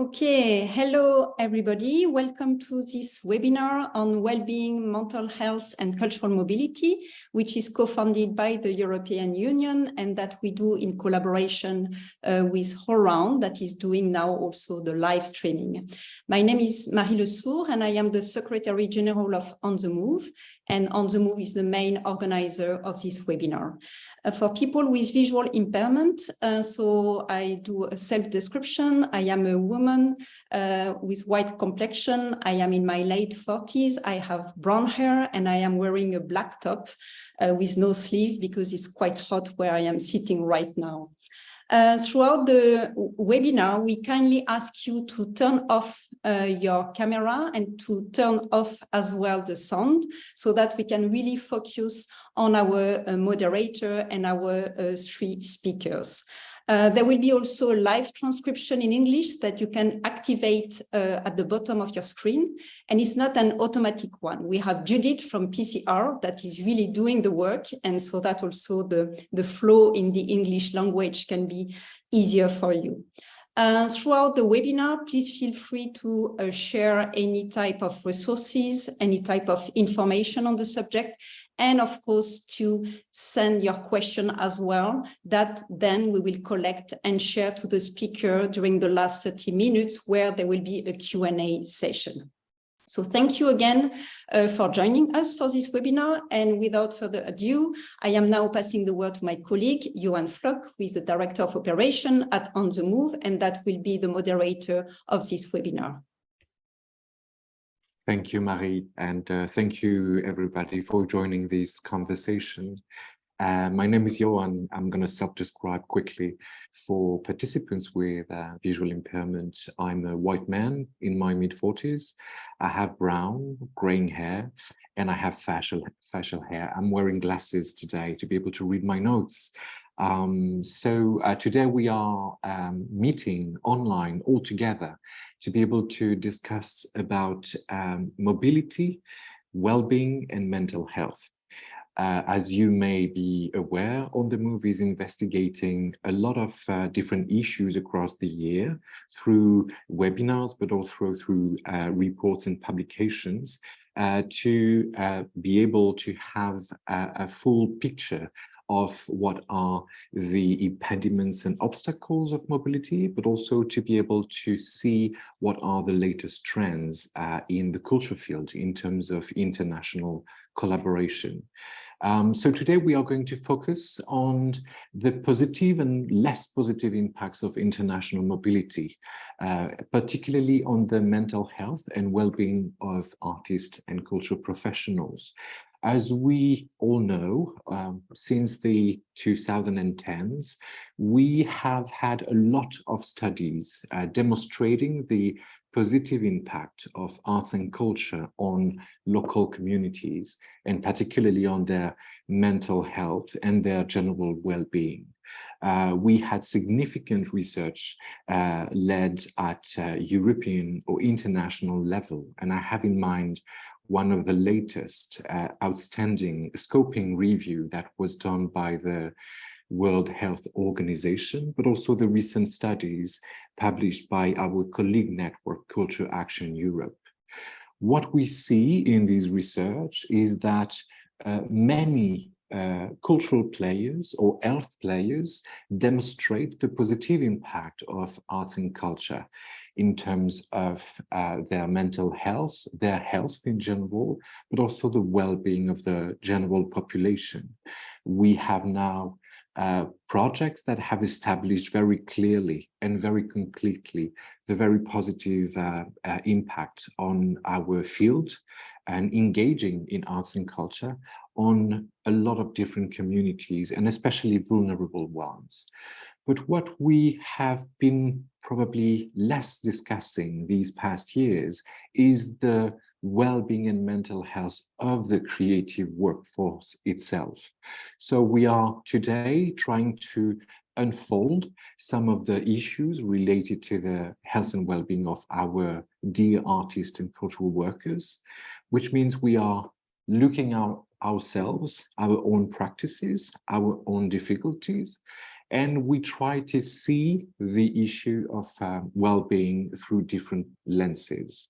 Okay, hello everybody. Welcome to this webinar on well-being, mental health and cultural mobility, which is co-funded by the European Union and that we do in collaboration with HowlRound, that is doing now also the live streaming. My name is Marie Le Sourd and I am the Secretary General of On the Move, and On the Move is the main organizer of this webinar. For people with visual impairment, so I do a self-description. I am a woman with white complexion. I am in my late 40s. I have brown hair and I am wearing a black top with no sleeve because it's quite hot where I am sitting right now. Throughout the webinar, we kindly ask you to turn off your camera and to turn off as well the sound so that we can really focus on our moderator and our three speakers. There will be also a live transcription in English that you can activate at the bottom of your screen. And it's not an automatic one. We have Judith from PCR that is really doing the work. And so that also the flow in the English language can be easier for you. Throughout the webinar, please feel free to share any type of resources, any type of information on the subject, and of course to send your question as well, that then we will collect and share to the speaker during the last 30 minutes where there will be a Q&A session. So thank you again for joining us for this webinar. And without further ado, I am now passing the word to my colleague, Yohann Floch, who is the Director of Operation at On the Move, and that will be the moderator of this webinar. Thank you, Marie, and thank you, everybody, for joining this conversation. My name is Yohann. I'm going to self-describe quickly for participants with visual impairment. I'm a white man in my mid-40s. I have brown, graying hair, and I have facial hair. I'm wearing glasses today to be able to read my notes. Today we are meeting online all together to be able to discuss about mobility, well-being, and mental health. As you may be aware, On the Move is investigating a lot of different issues across the year through webinars, but also through reports and publications to be able to have a full picture of what are the impediments and obstacles of mobility, but also to be able to see what are the latest trends in the culture field in terms of international collaboration. So today we are going to focus on the positive and less positive impacts of international mobility, particularly on the mental health and well-being of artists and cultural professionals. As we all know, since the 2010s, we have had a lot of studies demonstrating the positive impact of arts and culture on local communities, and particularly on their mental health and their general well-being. We had significant research led at European or international level, and I have in mind one of the latest outstanding scoping review that was done by the World Health Organization, but also the recent studies published by our colleague network, Culture Action Europe. What we see in this research is that many cultural players or health players demonstrate the positive impact of arts and culture in terms of their mental health, their health in general, but also the well-being of the general population. We have now projects that have established very clearly and very concretely the very positive impact on our field and engaging in arts and culture on a lot of different communities and especially vulnerable ones. But what we have been probably less discussing these past years is the well-being and mental health of the creative workforce itself. So we are today trying to unfold some of the issues related to the health and well-being of our dear artists and cultural workers, which means we are looking at ourselves, our own practices, our own difficulties, And we try to see the issue of well-being through different lenses.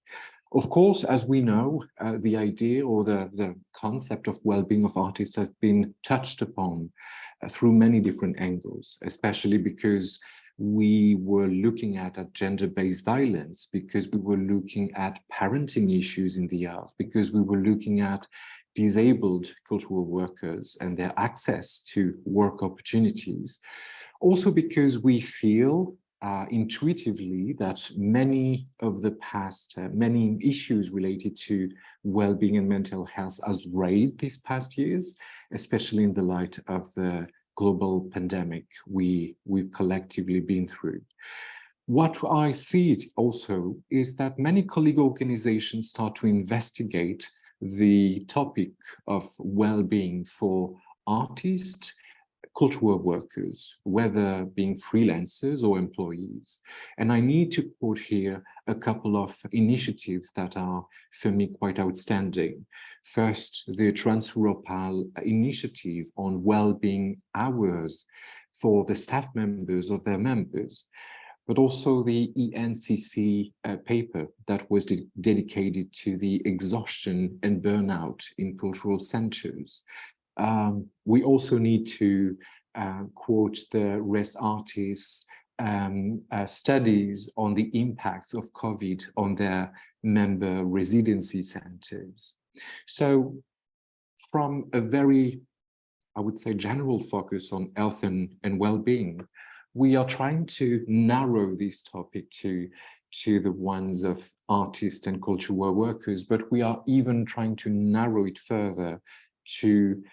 Of course, as we know, the idea or the concept of well-being of artists has been touched upon through many different angles, especially because we were looking at gender-based violence, because we were looking at parenting issues in the arts, because we were looking at disabled cultural workers and their access to work opportunities. Also because we feel intuitively that many of the past, many issues related to well-being and mental health has raised these past years, especially in the light of the global pandemic we've collectively been through. What I see also is that many colleague organizations start to investigate the topic of well-being for artists, cultural workers, whether being freelancers or employees. And I need to quote here a couple of initiatives that are, for me, quite outstanding. First, the Trans-Europal initiative on well-being hours for the staff members of their members, but also the ENCC paper that was dedicated to the exhaustion and burnout in cultural centers. We also need to quote the Res Artis studies on the impacts of COVID on their member residency centers. So from a very, I would say, general focus on health and well-being, we are trying to narrow this topic to the ones of artists and cultural workers, but we are even trying to narrow it further to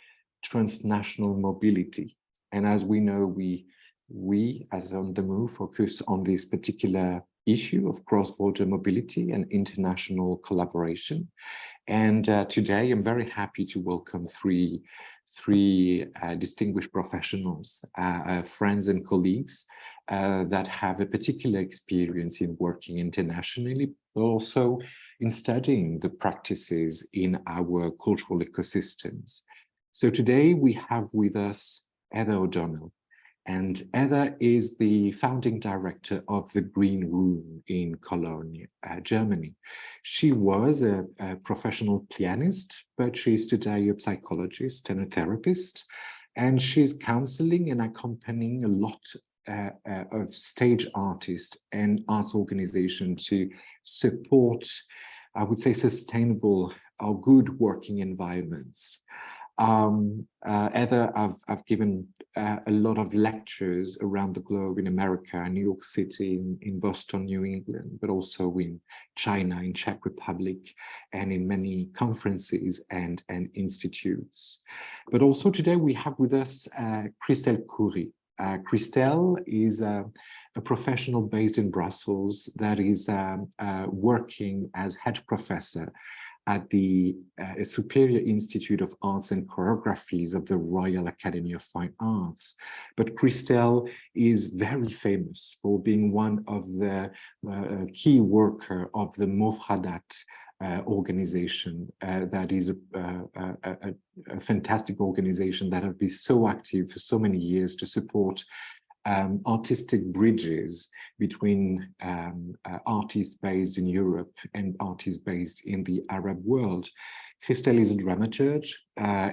transnational mobility. And as we know, we as On the Move focus on this particular issue of cross-border mobility and international collaboration. And today I'm very happy to welcome three distinguished professionals, friends and colleagues that have a particular experience in working internationally, but also in studying the practices in our cultural ecosystems. So today we have with us Heather O'Donnell, and Heather is the founding director of the Green Room in Cologne, Germany. She was a professional pianist, but she's today a psychologist and a therapist, and she's counseling and accompanying a lot of stage artists and arts organizations to support, I would say, sustainable or good working environments. Heather, I've given a lot of lectures around the globe in America, New York City, in Boston, New England, but also in China, in Czech Republic, and in many conferences and institutes. But also today we have with us Krystel Khoury. Krystel is a professional based in Brussels that is working as head professor at the Superior Institute of Arts and Choreographies of the Royal Academy of Fine Arts. But Krystel is very famous for being one of the key worker of the Mofradat organization that is a fantastic organization that has been so active for so many years to support artistic bridges between artists based in Europe and artists based in the Arab world. Krystel is a dramaturge,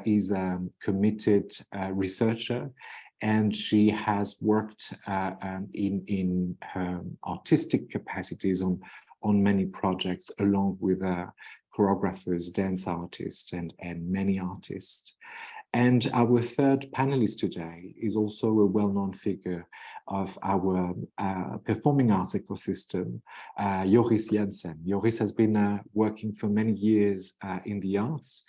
is a committed researcher, and she has worked in her artistic capacities on many projects along with choreographers, dance artists, and many artists. And our third panelist today is also a well-known figure of our performing arts ecosystem, Joris Janssens. Joris has been working for many years in the arts.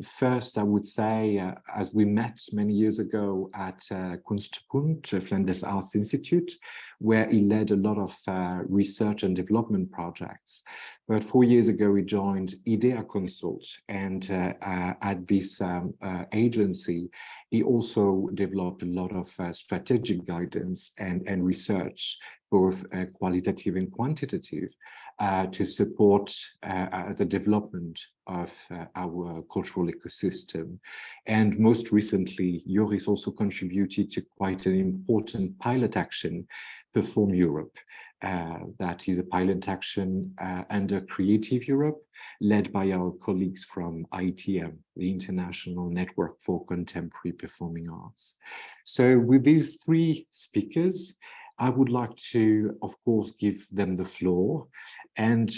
First, I would say, as we met many years ago at Kunstpunt, Flanders Arts Institute, where he led a lot of research and development projects. But 4 years ago, he joined IDEA Consult, and at this agency, he also developed a lot of strategic guidance and research both qualitative and quantitative, to support the development of our cultural ecosystem. And most recently, Joris also contributed to quite an important pilot action, Perform Europe. That is a pilot action under Creative Europe, led by our colleagues from ITM, the International Network for Contemporary Performing Arts. So with these three speakers, I would like to, of course, give them the floor and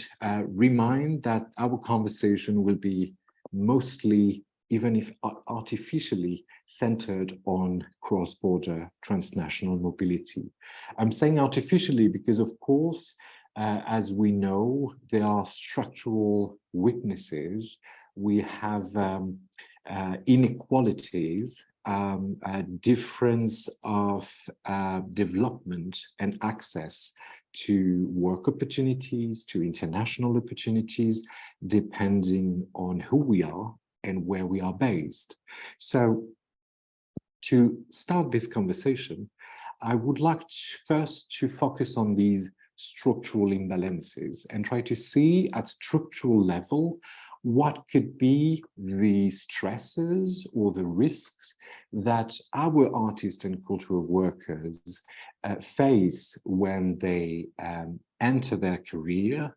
remind that our conversation will be mostly, even if artificially, centered on cross-border transnational mobility. I'm saying artificially because, of course, as we know, there are structural weaknesses. We have inequalities, a difference of development and access to work opportunities, to international opportunities, depending on who we are and where we are based. So to start this conversation, I would like first to focus on these structural imbalances and try to see at structural level what could be the stresses or the risks that our artists and cultural workers face when they enter their career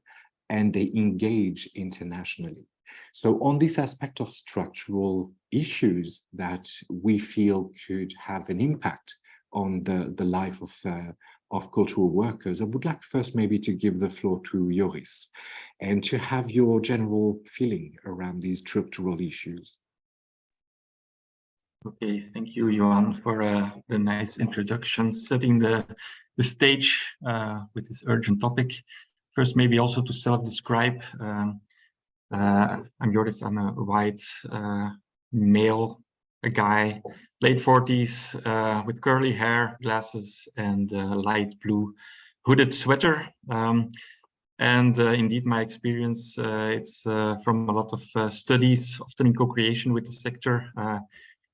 and they engage internationally. So on this aspect of structural issues that we feel could have an impact on the life of cultural workers, I would like first maybe to give the floor to Joris and to have your general feeling around these structural issues. Okay, thank you, Yohann, for the nice introduction, setting the stage with this urgent topic. First, maybe also to self-describe. I'm Joris, I'm a white male, a guy, late 40s, with curly hair, glasses, and light blue hooded sweater. Indeed, my experience, it's from a lot of studies, often in co-creation with the sector,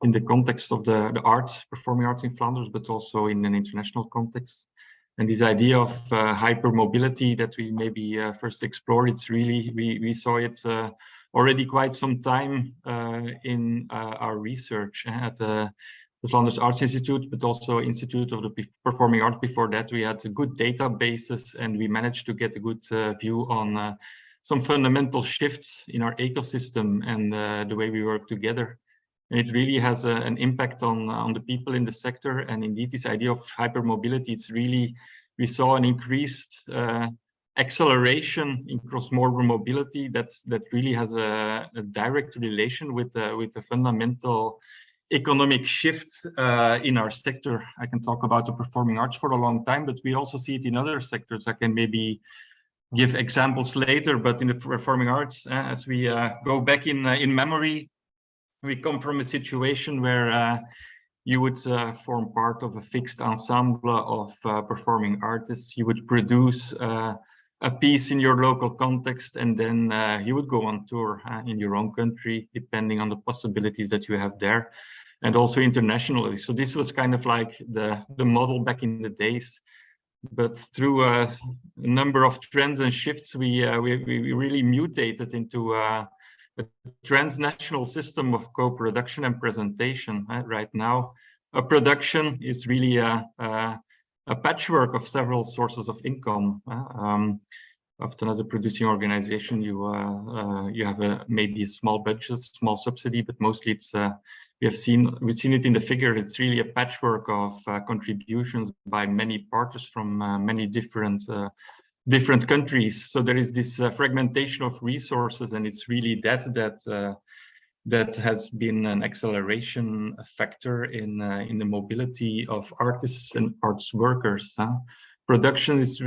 in the context of the arts, performing arts in Flanders, but also in an international context. And this idea of hypermobility that we maybe first explored, it's really, we saw it already quite some time in our research at the Flanders Arts Institute, but also Institute of the Performing Arts. Before that, we had good databases and we managed to get a good view on some fundamental shifts in our ecosystem and the way we work together. And it really has an impact on the people in the sector. And indeed, this idea of hypermobility, it's really, we saw an increased acceleration in cross-border mobility that really has a direct relation with the fundamental economic shift in our sector. I can talk about the performing arts for a long time, but we also see it in other sectors. I can maybe give examples later, but in the performing arts, as we go back in memory, we come from a situation where you would form part of a fixed ensemble of performing artists. You would produce a piece in your local context, and then you would go on tour in your own country, depending on the possibilities that you have there, and also internationally. So this was kind of like the model back in the days. But through a number of trends and shifts, we really mutated into a transnational system of co-production and presentation. Right now, a production is really a patchwork of several sources of income. Often, as a producing organization, you have maybe a small budget, small subsidy, but mostly it's we've seen it in the figure. It's really a patchwork of contributions by many parties from many different countries. So there is this fragmentation of resources, and it's really that has been an acceleration factor in the mobility of artists and arts workers. Production is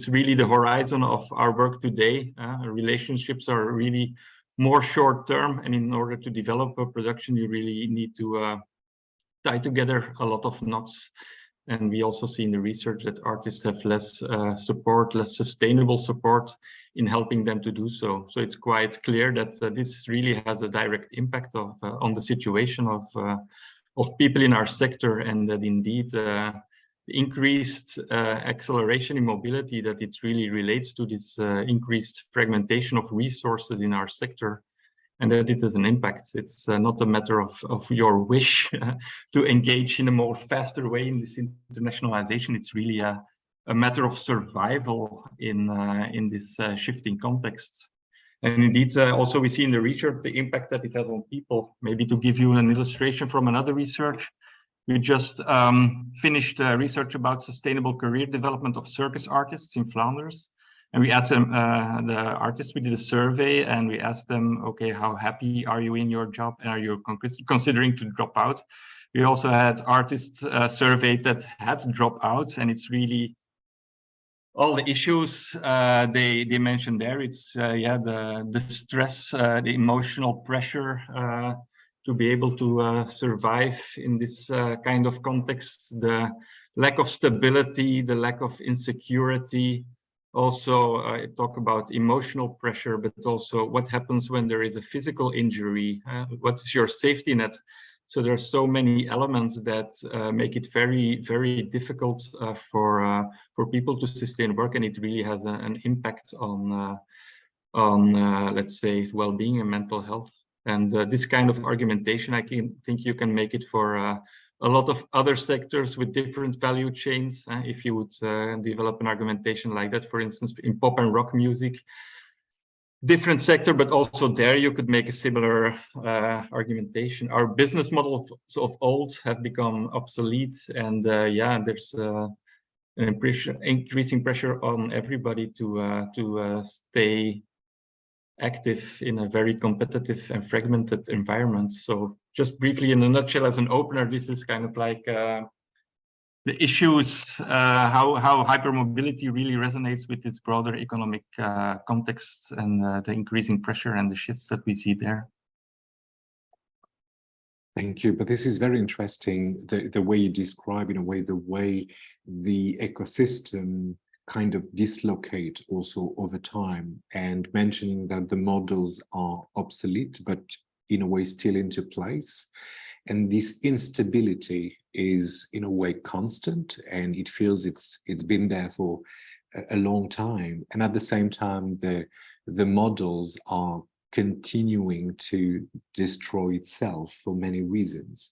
really the horizon of our work today. Relationships are really more short-term, and in order to develop a production, you really need to tie together a lot of knots. And we also see in the research that artists have less support, less sustainable support in helping them to do so. So it's quite clear that this really has a direct impact on the situation of people in our sector, and that indeed increased acceleration in mobility, that it really relates to this increased fragmentation of resources in our sector, and that it has an impact. It's not a matter of your wish to engage in a more faster way in this internationalization. It's really a matter of survival in this shifting context. And indeed, also we see in the research the impact that it has on people. Maybe to give you an illustration from another research, we just finished research about sustainable career development of circus artists in Flanders. And we asked them, the artists, we did a survey and we asked them, okay, how happy are you in your job? And are you considering to drop out? We also had artists surveyed that had to drop out, and it's really all the issues they mentioned there. It's the stress, the emotional pressure to be able to survive in this kind of context, the lack of stability, the lack of insecurity. Also, I talk about emotional pressure, but also what happens when there is a physical injury. What is your safety net? So there are so many elements that make it very, very difficult for people to sustain work, and it really has an impact on let's say, well-being and mental health. And this kind of argumentation, I think you can make it for a lot of other sectors with different value chains. If you would develop an argumentation like that, for instance, in pop and rock music, different sector, but also there you could make a similar argumentation. Our business models of old have become obsolete, and there's an increasing pressure on everybody to stay active in a very competitive and fragmented environment. So just briefly, in a nutshell, as an opener, this is kind of like the issues, how hypermobility really resonates with its broader economic context, and the increasing pressure and the shifts that we see there. Thank you. But this is very interesting, the way you describe, in a way, the way the ecosystem kind of dislocate also over time, and mentioning that the models are obsolete, but in a way still into place. And this instability is in a way constant, and it feels it's been there for a long time. And at the same time, the models are continuing to destroy itself for many reasons.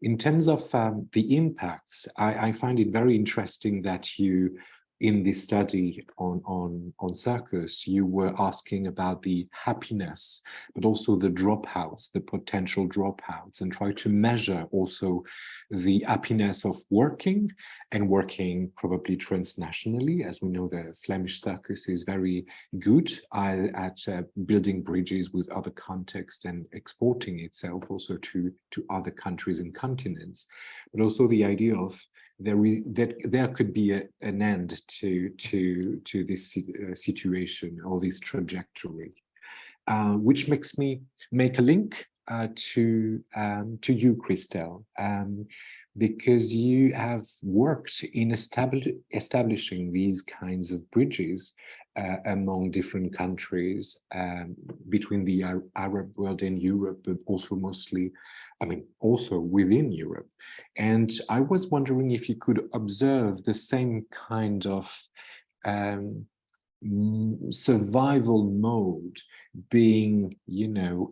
In terms of the impacts, I find it very interesting that you, in this study on circus, you were asking about the happiness, but also the dropouts, the potential dropouts, and try to measure also the happiness of working, and working probably transnationally. As we know, the Flemish circus is very good at building bridges with other contexts and exporting itself also to other countries and continents. But also the idea of there could be an end to this situation or this trajectory, which makes me make a link to you, Krystel, because you have worked in establishing these kinds of bridges among different countries, between the Arab world and Europe, but also mostly, also within Europe. And I was wondering if you could observe the same kind of survival mode being,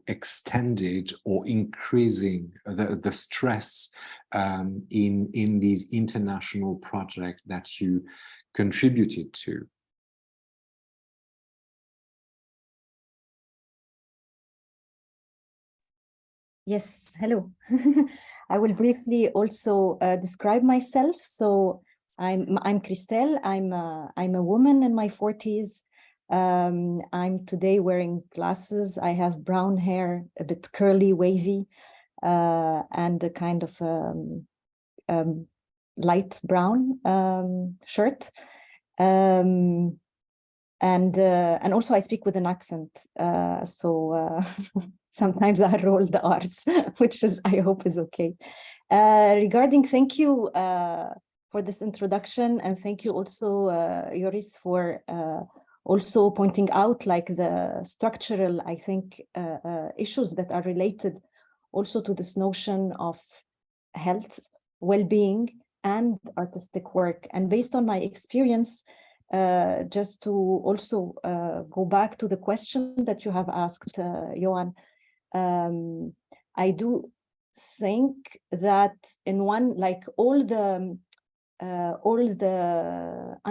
extended or increasing the stress in these international projects that you contributed to. Yes, hello. I will briefly also describe myself. So I'm Krystel. I'm a woman in my 40s. I'm today wearing glasses. I have brown hair, a bit curly, wavy, and a kind of light brown shirt. And also I speak with an accent. Sometimes I roll the R's, which is, I hope, is okay. Thank you for this introduction, and thank you also, Joris, for also pointing out like the structural, I think, issues that are related also to this notion of health, well-being, and artistic work. And based on my experience, just to also go back to the question that you have asked, Yohann, I do think that in one, like all the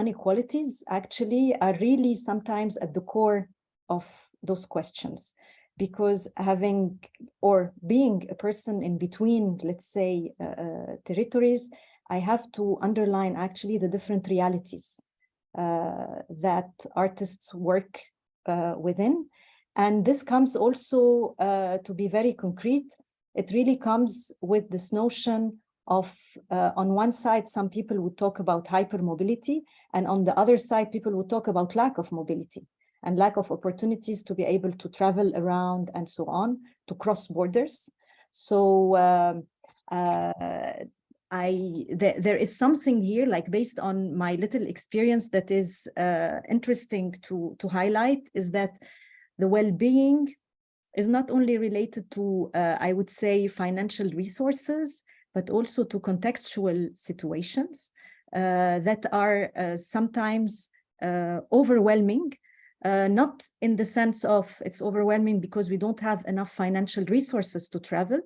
inequalities actually are really sometimes at the core of those questions, because having or being a person in between, let's say, territories, I have to underline actually the different realities that artists work within. And this comes also, to be very concrete, it really comes with this notion of, on one side, some people would talk about hypermobility, and on the other side, people would talk about lack of mobility and lack of opportunities to be able to travel around and so on, to cross borders. So there is something here, like based on my little experience, that is interesting to highlight, is that the well-being is not only related to, I would say, financial resources, but also to contextual situations that are sometimes overwhelming, not in the sense of it's overwhelming because we don't have enough financial resources to travel,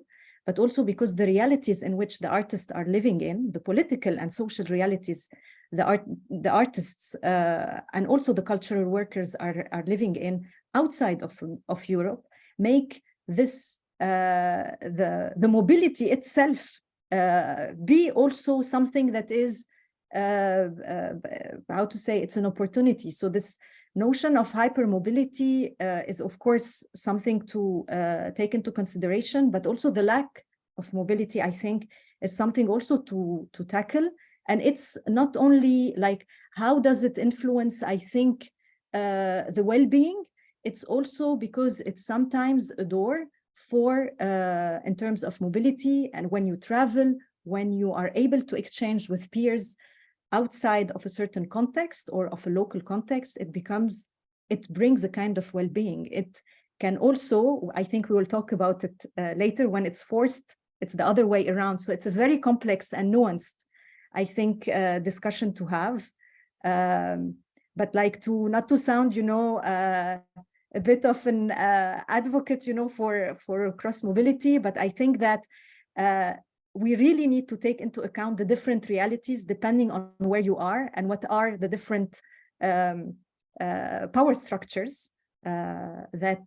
but also because the realities in which the artists are living in, the political and social realities the artists and also the cultural workers are living in outside of Europe, make this the mobility itself be also something that is how to say, it's an opportunity. So this notion of hypermobility is of course something to take into consideration, but also the lack of mobility, I think, is something also to tackle. And it's not only like, how does it influence, I think, the well-being? It's also because it's sometimes a door for, in terms of mobility, and when you travel, when you are able to exchange with peers outside of a certain context or of a local context, it brings a kind of well-being. It can also, I think we will talk about it later, when it's forced, it's the other way around. So it's a very complex and nuanced, I think, discussion to have. But like, to not to sound, a bit of an advocate, for cross mobility, but I think that we really need to take into account the different realities depending on where you are and what are the different power structures that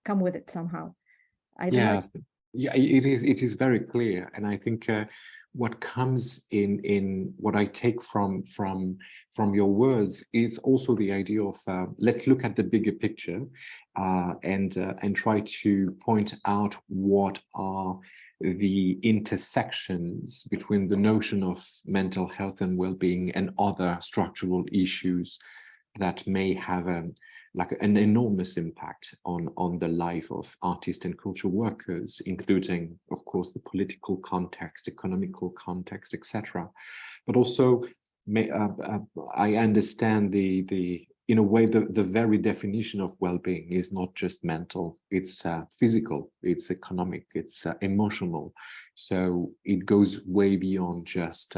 come with it somehow. I don't know. Yeah, it is very clear, and I think what comes in what I take from your words is also the idea of let's look at the bigger picture and try to point out what are the intersections between the notion of mental health and well-being and other structural issues that may have an enormous impact on the life of artists and cultural workers, including, of course, the political context, economical context, etc. But also, I understand in a way, the very definition of well-being is not just mental, it's physical, it's economic, it's emotional. So it goes way beyond just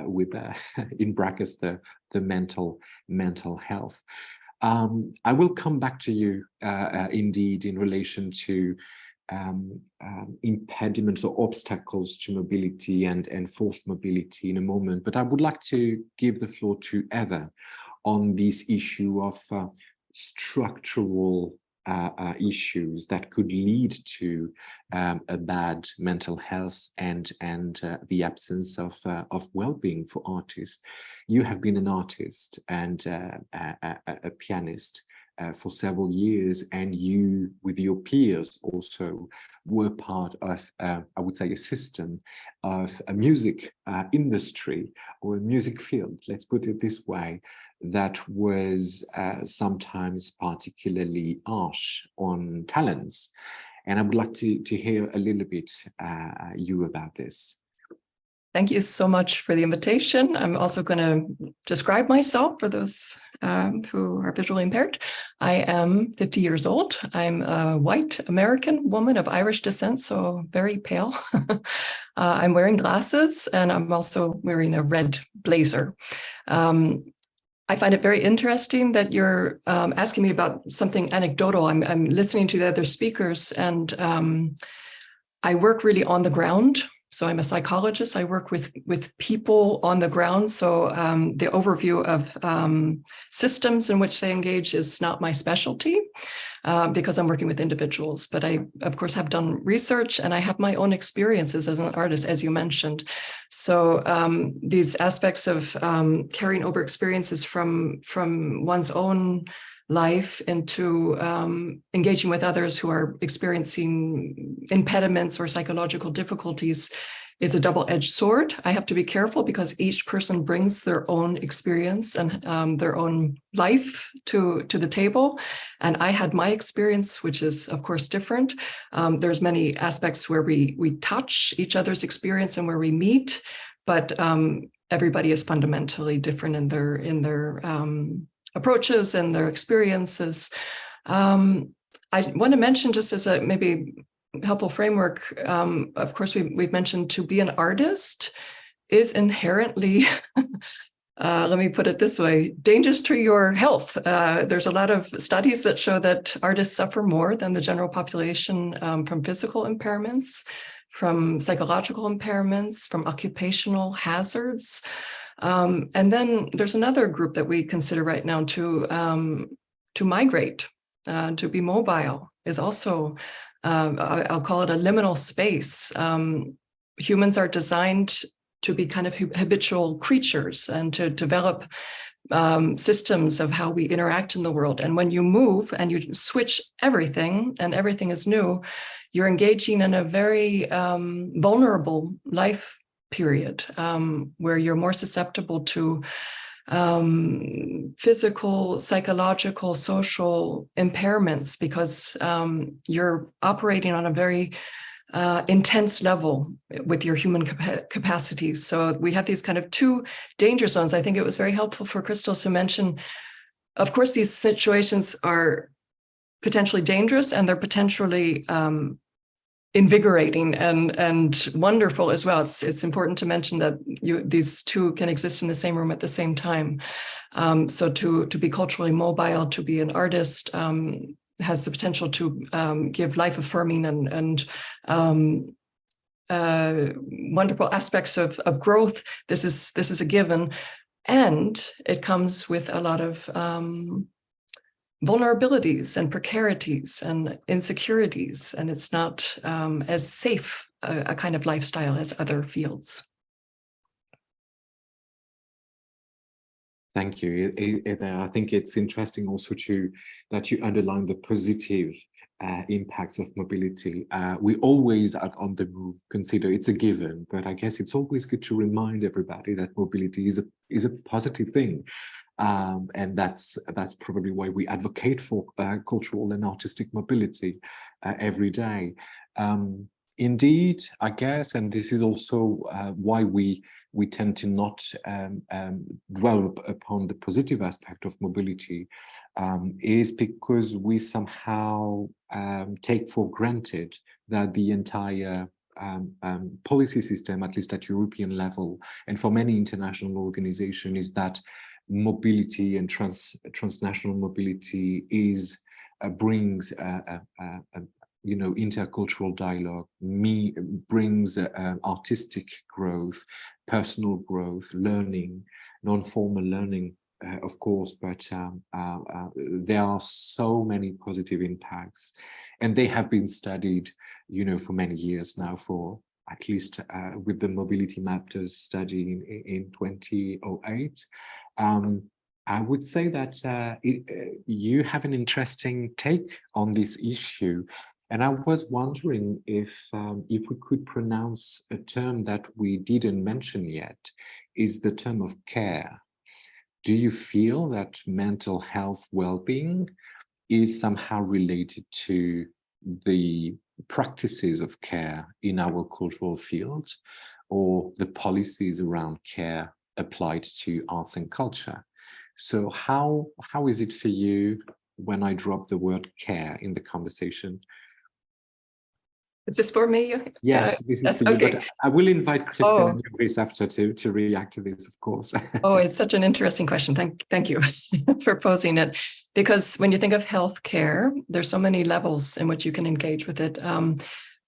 with in brackets the mental health. I will come back to you indeed in relation to impediments or obstacles to mobility and forced mobility in a moment, but I would like to give the floor to Eva on this issue of structural issues that could lead to a bad mental health and the absence of well-being for artists. You have been an artist and a pianist for several years, and you, with your peers, also were part of, I would say, a system of a music industry or a music field, let's put it this way, that was sometimes particularly harsh on talents. And I would like to hear a little bit you about this. Thank you so much for the invitation. I'm also going to describe myself for those who are visually impaired. I am 50 years old. I'm a white American woman of Irish descent, so very pale. I'm wearing glasses, and I'm also wearing a red blazer. I find it very interesting that you're asking me about something anecdotal. I'm listening to the other speakers, and I work really on the ground. So I'm a psychologist. I work with people on the ground. So the overview of systems in which they engage is not my specialty because I'm working with individuals. But I, of course, have done research, and I have my own experiences as an artist, as you mentioned. So these aspects of carrying over experiences from one's own life into engaging with others who are experiencing impediments or psychological difficulties is a double-edged sword. I have to be careful because each person brings their own experience and their own life to the table. And I had my experience, which is of course different. There's many aspects where we touch each other's experience and where we meet, but everybody is fundamentally different in their approaches and their experiences. I want to mention, just as a maybe helpful framework, of course, we've mentioned to be an artist is inherently, let me put it this way, dangerous to your health. There's a lot of studies that show that artists suffer more than the general population from physical impairments, from psychological impairments, from occupational hazards. And then there's another group that we consider right now to migrate, to be mobile is also, I'll call it a liminal space. Humans are designed to be kind of habitual creatures and to develop systems of how we interact in the world. And when you move and you switch everything and everything is new, you're engaging in a very vulnerable life period where you're more susceptible to physical, psychological, social impairments because you're operating on a very intense level with your human capacities. So we have these kind of two danger zones. I think it was very helpful for Krystel to mention, of course, these situations are potentially dangerous and they're potentially invigorating and wonderful as well. It's important to mention that these two can exist in the same room at the same time. So to be culturally mobile, to be an artist, has the potential to give life-affirming and wonderful aspects of growth. This is a given, and it comes with a lot of vulnerabilities and precarities and insecurities, and it's not as safe a kind of lifestyle as other fields. Thank you. I think it's interesting also that you underline the positive impacts of mobility. We always on the move consider it's a given, but I guess it's always good to remind everybody that mobility is a positive thing. And that's probably why we advocate for cultural and artistic mobility every day. Indeed, I guess, and this is also why we tend to not dwell upon the positive aspect of mobility, is because we somehow take for granted that the entire policy system, at least at European level, and for many international organizations, is that mobility and transnational mobility brings intercultural dialogue, brings artistic growth, personal growth, learning, non-formal learning, of course, but there are so many positive impacts, and they have been studied, for many years now, for at least with the Mobility Matters study in 2008. I would say that you have an interesting take on this issue, and I was wondering if we could pronounce a term that we didn't mention yet, is the term of care. Do you feel that mental health well-being is somehow related to the practices of care in our cultural field? or the policies around care applied to arts and culture. So how is it for you when I drop the word care in the conversation? Is this for me? Yes, this is for you, okay. but I will invite Krystel and Joris after to react to this, of course. Oh, it's such an interesting question. Thank you for posing it. Because when you think of healthcare, there's so many levels in which you can engage with it.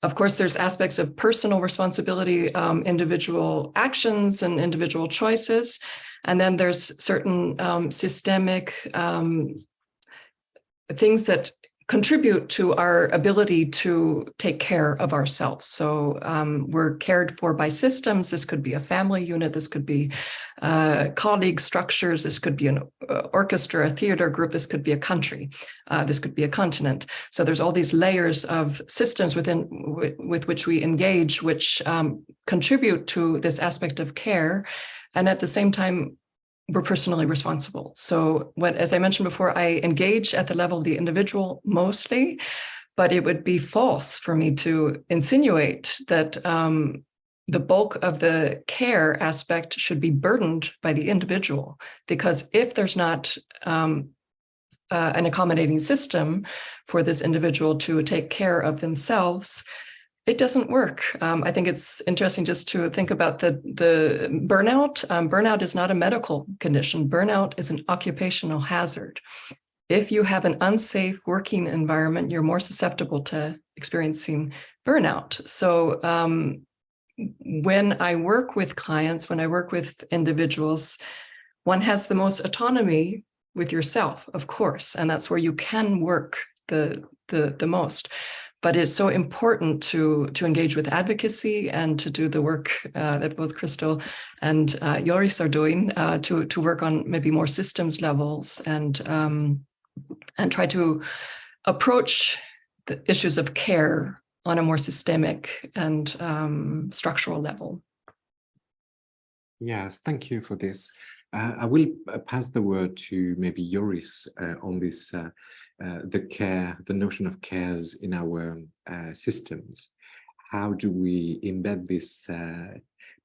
Of course, there's aspects of personal responsibility, individual actions and individual choices. And then there's certain systemic things that contribute to our ability to take care of ourselves. So we're cared for by systems. This could be a family unit. This could be colleague structures. This could be an orchestra, a theater group. This could be a country. This could be a continent. So there's all these layers of systems with which we engage, which contribute to this aspect of care. And at the same time, we're personally responsible. So as I mentioned before, I engage at the level of the individual mostly, but it would be false for me to insinuate that the bulk of the care aspect should be burdened by the individual, because if there's not an accommodating system for this individual to take care of themselves, it doesn't work. I think it's interesting just to think about the burnout. Burnout is not a medical condition. Burnout is an occupational hazard. If you have an unsafe working environment, you're more susceptible to experiencing burnout. So when I work with clients, when I work with individuals, one has the most autonomy with yourself, of course, and that's where you can work the most. But it's so important to engage with advocacy and to do the work that both Krystel and Joris are doing to work on maybe more systems levels and try to approach the issues of care on a more systemic and structural level. Yes, thank you for this. I will pass the word to maybe Joris on this, the notion of cares in our systems. How do we embed this,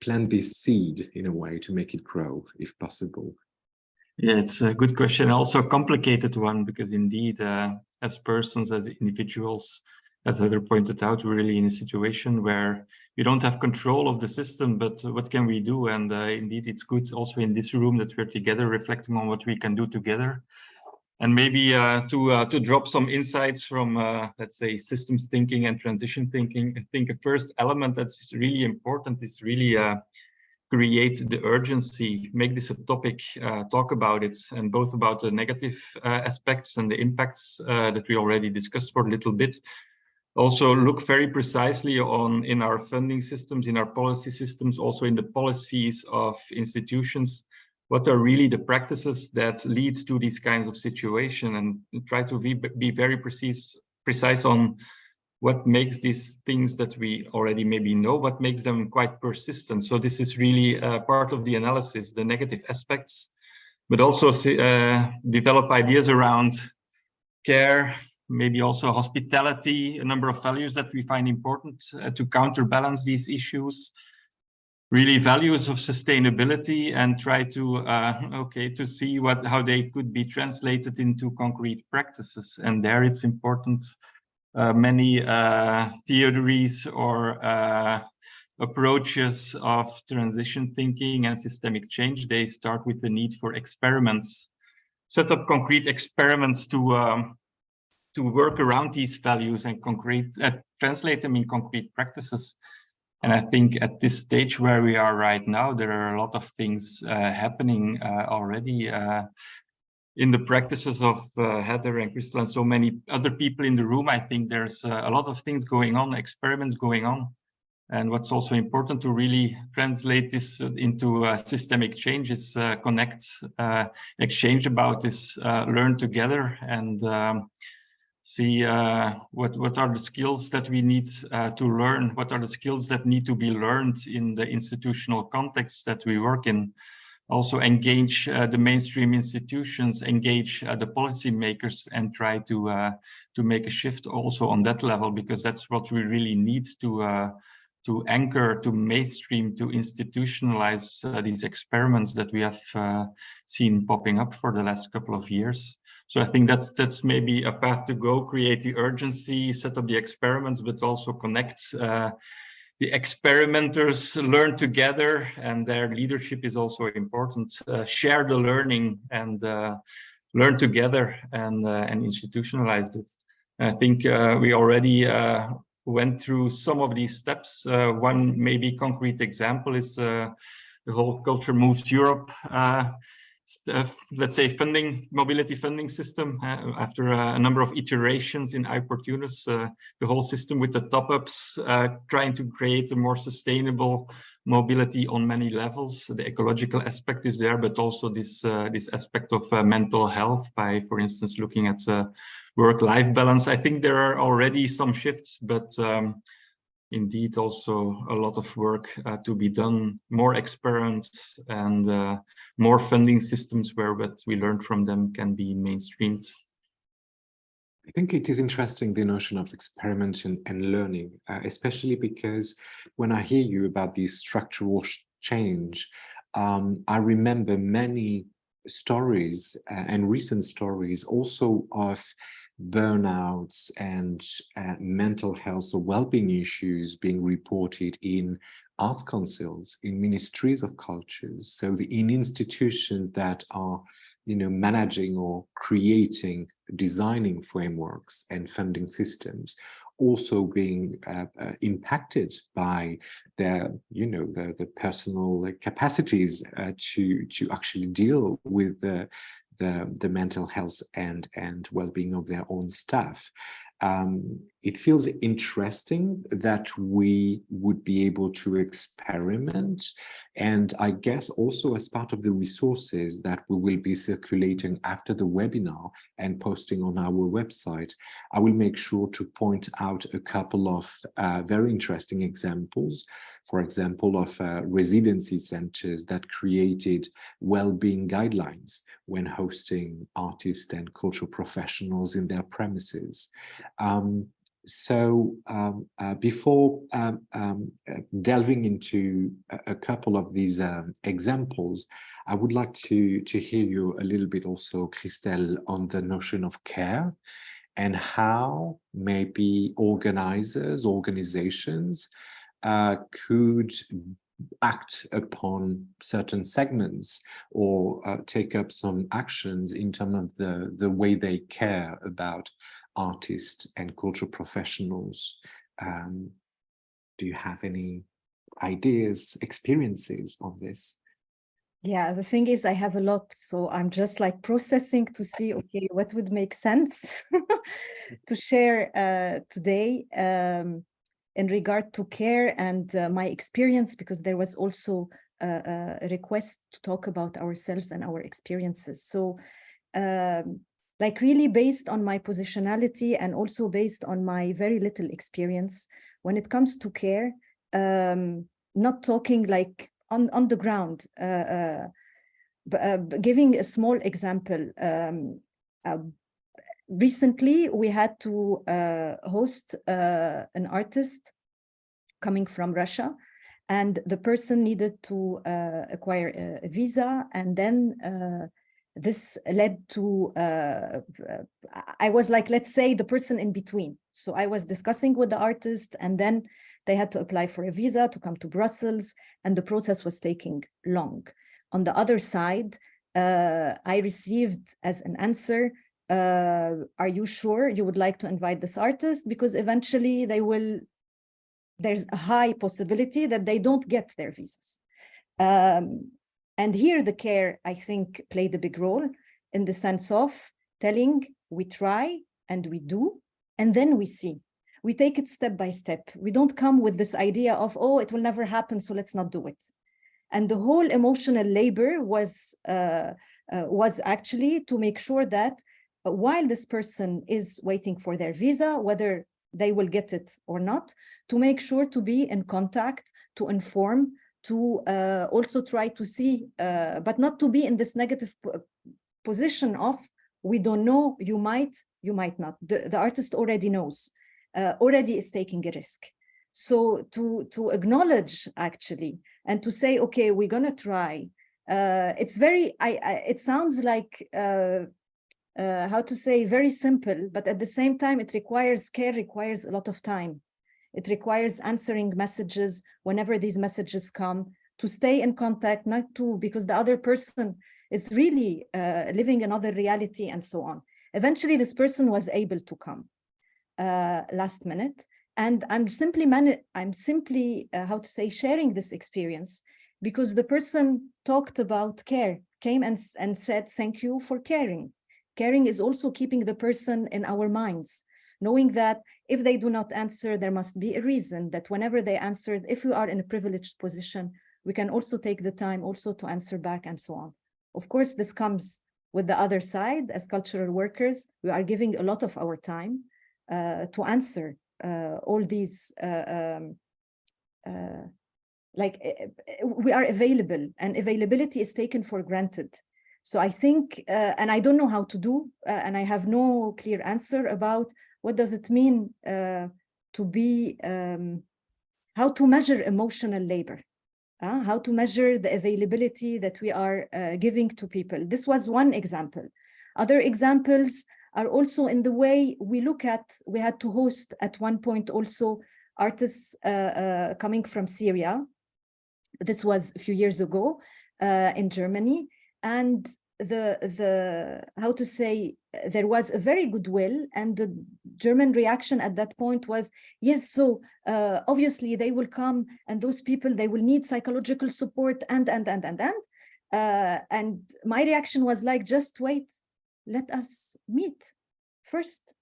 plant this seed in a way to make it grow, if possible? Yeah, it's a good question, also a complicated one, because indeed, as persons, as individuals, as Heather pointed out, we're really in a situation where you don't have control of the system, but what can we do? And indeed, it's good also in this room that we're together reflecting on what we can do together. And maybe to drop some insights from, let's say, systems thinking and transition thinking. I think a first element that's really important is really create the urgency, make this a topic, talk about it, and both about the negative aspects and the impacts that we already discussed for a little bit. Also look very precisely in our funding systems, in our policy systems, also in the policies of institutions, what are really the practices that lead to these kinds of situations, and try to be very precise on what makes these things that we already maybe know, what makes them quite persistent. So this is really part of the analysis, the negative aspects, but also develop ideas around care, maybe also hospitality, a number of values that we find important to counterbalance these issues, really values of sustainability, and try to to see how they could be translated into concrete practices. And there it's important, many theories or approaches of transition thinking and systemic change, they start with the need for experiments, set up concrete experiments to work around these values and translate them in concrete practices. And I think at this stage where we are right now, there are a lot of things happening already in the practices of Heather and Krystel and so many other people in the room. I think there's a lot of things going on, experiments going on. And what's also important to really translate this into systemic change is connect, exchange about this, learn together, and see what are the skills that we need to learn, what are the skills that need to be learned in the institutional context that we work in. Also engage the mainstream institutions, engage the policymakers, and try to make a shift also on that level, because that's what we really need to to anchor, to mainstream, to institutionalize these experiments that we have seen popping up for the last couple of years. So I think that's maybe a path to go, create the urgency, set up the experiments, but also connect the experimenters, learn together, and their leadership is also important. Share the learning and learn together and institutionalize it. I think we already went through some of these steps. One maybe concrete example is the whole Culture Moves Europe, let's say mobility funding system. After a number of iterations in Iportunus, the whole system with the top-ups, trying to create a more sustainable mobility on many levels. The ecological aspect is there, but also this aspect of mental health by, for instance, looking at work-life balance. I think there are already some shifts, but indeed also a lot of work to be done, more experiments and more funding systems where what we learned from them can be mainstreamed. I think it is interesting, the notion of experimentation and learning, especially because when I hear you about the structural change, I remember many stories and recent stories also of burnouts and mental health or well-being issues being reported in arts councils, in ministries of cultures, so in institutions that are, managing or creating, designing frameworks and funding systems, also being impacted by their, the personal capacities to actually deal with the mental health and well-being of their own staff. It feels interesting that we would be able to experiment, and I guess also as part of the resources that we will be circulating after the webinar and posting on our website, I will make sure to point out a couple of very interesting examples, for example, of residency centers that created well-being guidelines when hosting artists and cultural professionals in their premises. Before delving into a couple of these examples, I would like to hear you a little bit also, Krystel, on the notion of care and how maybe organizations could act upon certain segments or take up some actions in terms of the way they care about artists and cultural professionals. Do you have any ideas, experiences on this? Yeah, the thing is, I have a lot, so I'm just like processing to see, okay, what would make sense to share today in regard to care and my experience, because there was also a request to talk about ourselves and our experiences. So like really based on my positionality and also based on my very little experience when it comes to care, not talking like on the ground, giving a small example. Recently, we had to host an artist coming from Russia, and the person needed to acquire a visa, and then this led to, I was like, let's say, the person in between. So I was discussing with the artist, and then they had to apply for a visa to come to Brussels, and the process was taking long. On the other side, I received as an answer, are you sure you would like to invite this artist? Because eventually there's a high possibility that they don't get their visas. And here the care, I think, played a big role in the sense of telling, we try and we do, and then we see. We take it step by step. We don't come with this idea of, oh, it will never happen, so let's not do it. And the whole emotional labor was actually to make sure that while this person is waiting for their visa, whether they will get it or not, to make sure to be in contact, to inform, to also try to see, but not to be in this negative position of, we don't know, you might not. The artist already knows, already is taking a risk. So to acknowledge actually, and to say, okay, we're gonna try. It's very, it sounds like, how to say, very simple, but at the same time, it requires care, requires a lot of time. It requires answering messages whenever these messages come, to stay in contact, not to, because the other person is really living another reality and so on. Eventually, this person was able to come last minute. And I'm simply, how to say, sharing this experience because the person talked about care, came and said, thank you for caring. Caring is also keeping the person in our minds, knowing that if they do not answer, there must be a reason, that whenever they answered, if we are in a privileged position, we can also take the time also to answer back and so on. Of course, this comes with the other side. As cultural workers, we are giving a lot of our time to answer all these, we are available, and availability is taken for granted. So I think, and I don't know how to do, and I have no clear answer about what does it mean to be, how to measure emotional labor, how to measure the availability that we are giving to people. This was one example. Other examples are also in the way we look at, we had to host at one point also artists coming from Syria. This was a few years ago in Germany. And how to say, there was a very goodwill, and the German reaction at that point was, yes, so obviously they will come, and those people, they will need psychological support, and my reaction was like, just wait, let us meet first.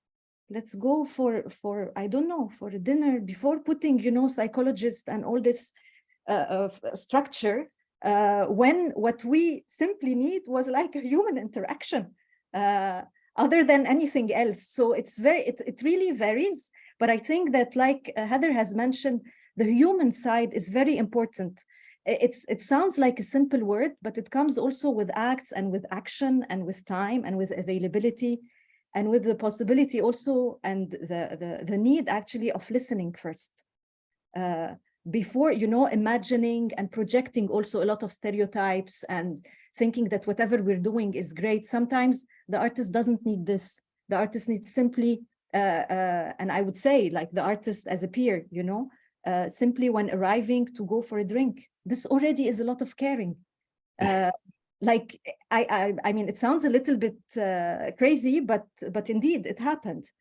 Let's go for I don't know, for a dinner before putting, you know, psychologists and all this structure. When what we simply need was like a human interaction, other than anything else. So it's it really varies. But I think that, like Heather has mentioned, the human side is very important. It sounds like a simple word, but it comes also with acts and with action and with time and with availability and with the possibility also and the need actually of listening first. Before, you know, imagining and projecting also a lot of stereotypes and thinking that whatever we're doing is great. Sometimes the artist doesn't need this. The artist needs simply, and I would say like the artist as a peer, you know, simply when arriving to go for a drink. This already is a lot of caring. Like, I mean, it sounds a little bit crazy, but indeed it happened.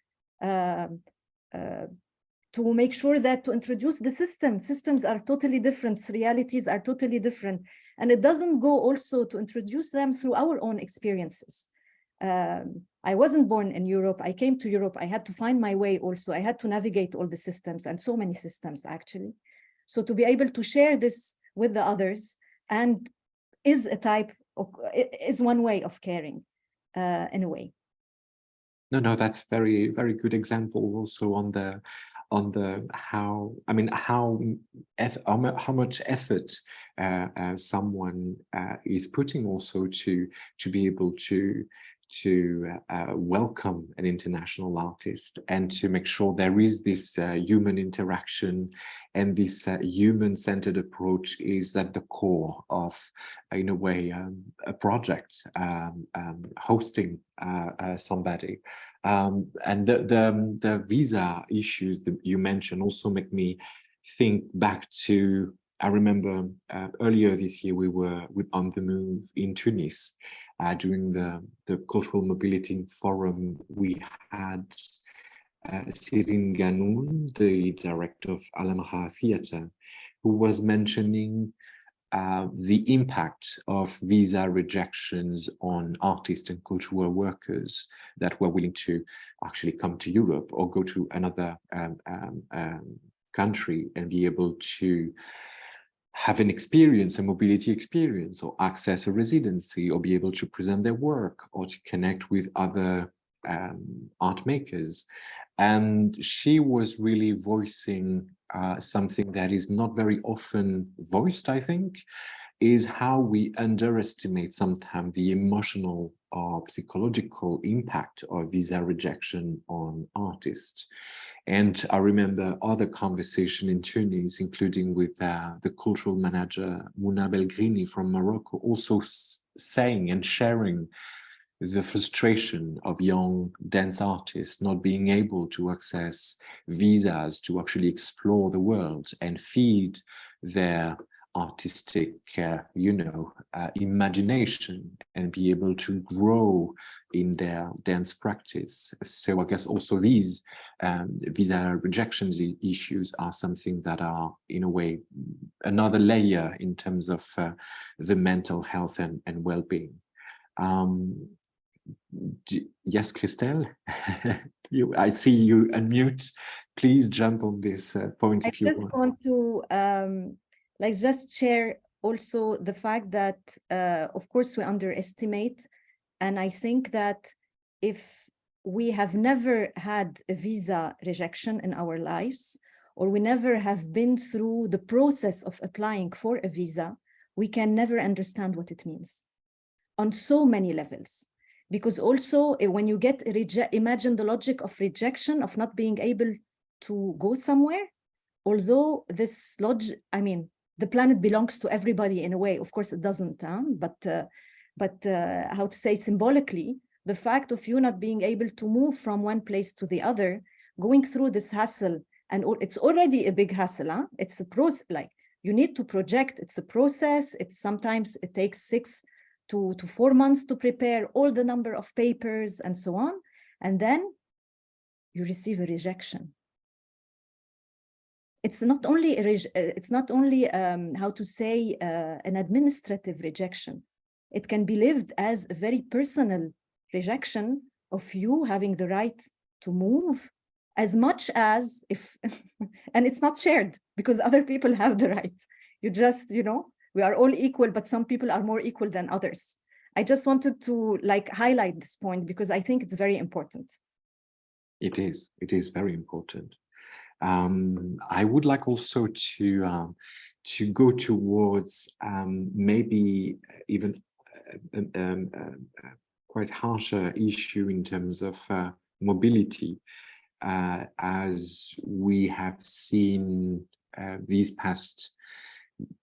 To make sure that to introduce the systems are totally different, realities are totally different. And it doesn't go also to introduce them through our own experiences. I wasn't born in Europe. I came to Europe. I had to find my way also. I had to navigate all the systems, and so many systems actually. So to be able to share this with the others and is one way of caring in a way. No, that's very, very good example also on the how, I mean, how much effort someone is putting also to be able to welcome an international artist and to make sure there is this human interaction, and this human-centered approach is at the core of, in a way, a project, hosting somebody. And the visa issues that you mentioned also make me think back to, I remember earlier this year we were on the move in Tunis during the Cultural Mobility Forum. We had Sirin Ganoun, the director of Al-Amra Theatre, who was mentioning the impact of visa rejections on artists and cultural workers that were willing to actually come to Europe or go to another country and be able to have an experience, a mobility experience, or access a residency, or be able to present their work, or to connect with other art makers. And she was really voicing something that is not very often voiced, I think, is how we underestimate sometimes the emotional or psychological impact of visa rejection on artists. And I remember other conversation in Tunis, including with the cultural manager Mouna Belgrini from Morocco, also saying and sharing the frustration of young dance artists not being able to access visas to actually explore the world and feed their artistic, imagination and be able to grow in their dance practice. So I guess also these visa rejections issues are something that are, in a way, another layer in terms of the mental health and well-being. Yes, Krystel, I see you unmute. Please jump on this point if you want. I just want to just share also the fact that, of course, we underestimate. And I think that if we have never had a visa rejection in our lives, or we never have been through the process of applying for a visa, we can never understand what it means on so many levels. Because also when you get imagine the logic of rejection, of not being able to go somewhere, although this logic, the planet belongs to everybody in a way. Of course, it doesn't, but how to say, symbolically, the fact of you not being able to move from one place to the other, going through this hassle, and it's already a big hassle. It's a process, like you need to project. It's a process. It's sometimes it takes 6 to 4 months to prepare all the number of papers and so on, and then you receive a rejection. It's not only how to say an administrative rejection. It can be lived as a very personal rejection of you having the right to move, as much as if, and it's not shared because other people have the right. You just, we are all equal, but some people are more equal than others. I just wanted to highlight this point because I think it's very important. It is very important. I would like also to go towards maybe even quite harsher issue in terms of mobility, as we have seen these past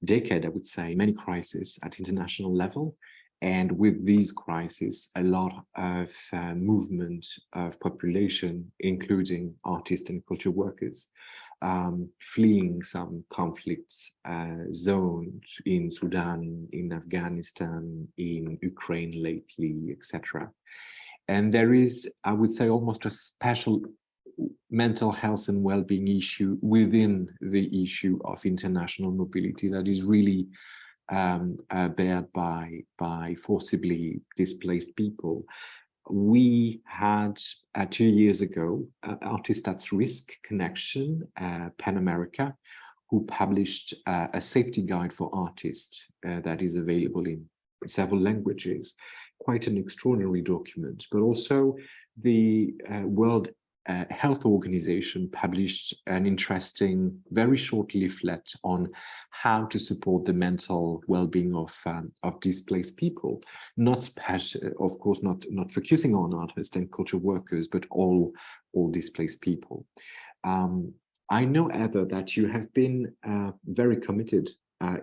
decade, I would say, many crises at international level. And with these crises, a lot of movement of population, including artists and cultural workers, fleeing some conflicts zones in Sudan, in Afghanistan, in Ukraine lately, etc. And there is, I would say, almost a special mental health and well-being issue within the issue of international mobility that is really bared by forcibly displaced people. We had 2 years ago Artists at Risk Connection, Pan America, who published a safety guide for artists that is available in several languages. Quite an extraordinary document, but also the World Health Organization published an interesting, very short leaflet on how to support the mental well-being of displaced people. Not special, of course, not focusing on artists and cultural workers, but all displaced people. I know, Heather, that you have been very committed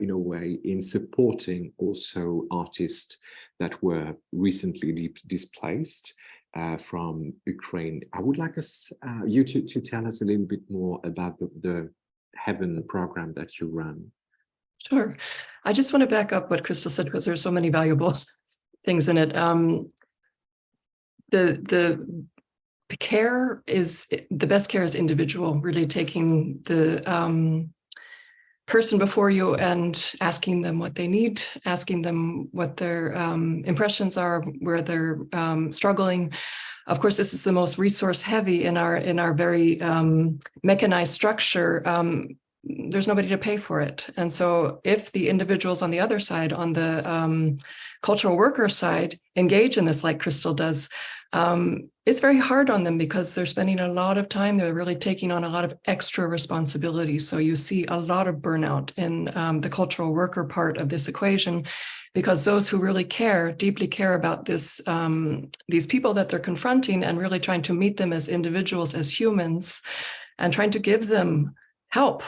in a way in supporting also artists that were recently displaced from Ukraine. I would like you to tell us a little bit more about the Heaven program that you run. Sure. I just want to back up what Krystel said because there's so many valuable things in it. The care is, the best care is individual, really taking the person before you and asking them what they need, asking them what their impressions are, where they're struggling. Of course, this is the most resource heavy in our very mechanized structure. There's nobody to pay for it. And so if the individuals on the other side, on the cultural worker side, engage in this like Krystel does, it's very hard on them because they're spending a lot of time, they're really taking on a lot of extra responsibilities. So you see a lot of burnout in the cultural worker part of this equation because those who really care, deeply care about this, these people that they're confronting and really trying to meet them as individuals, as humans, and trying to give them help.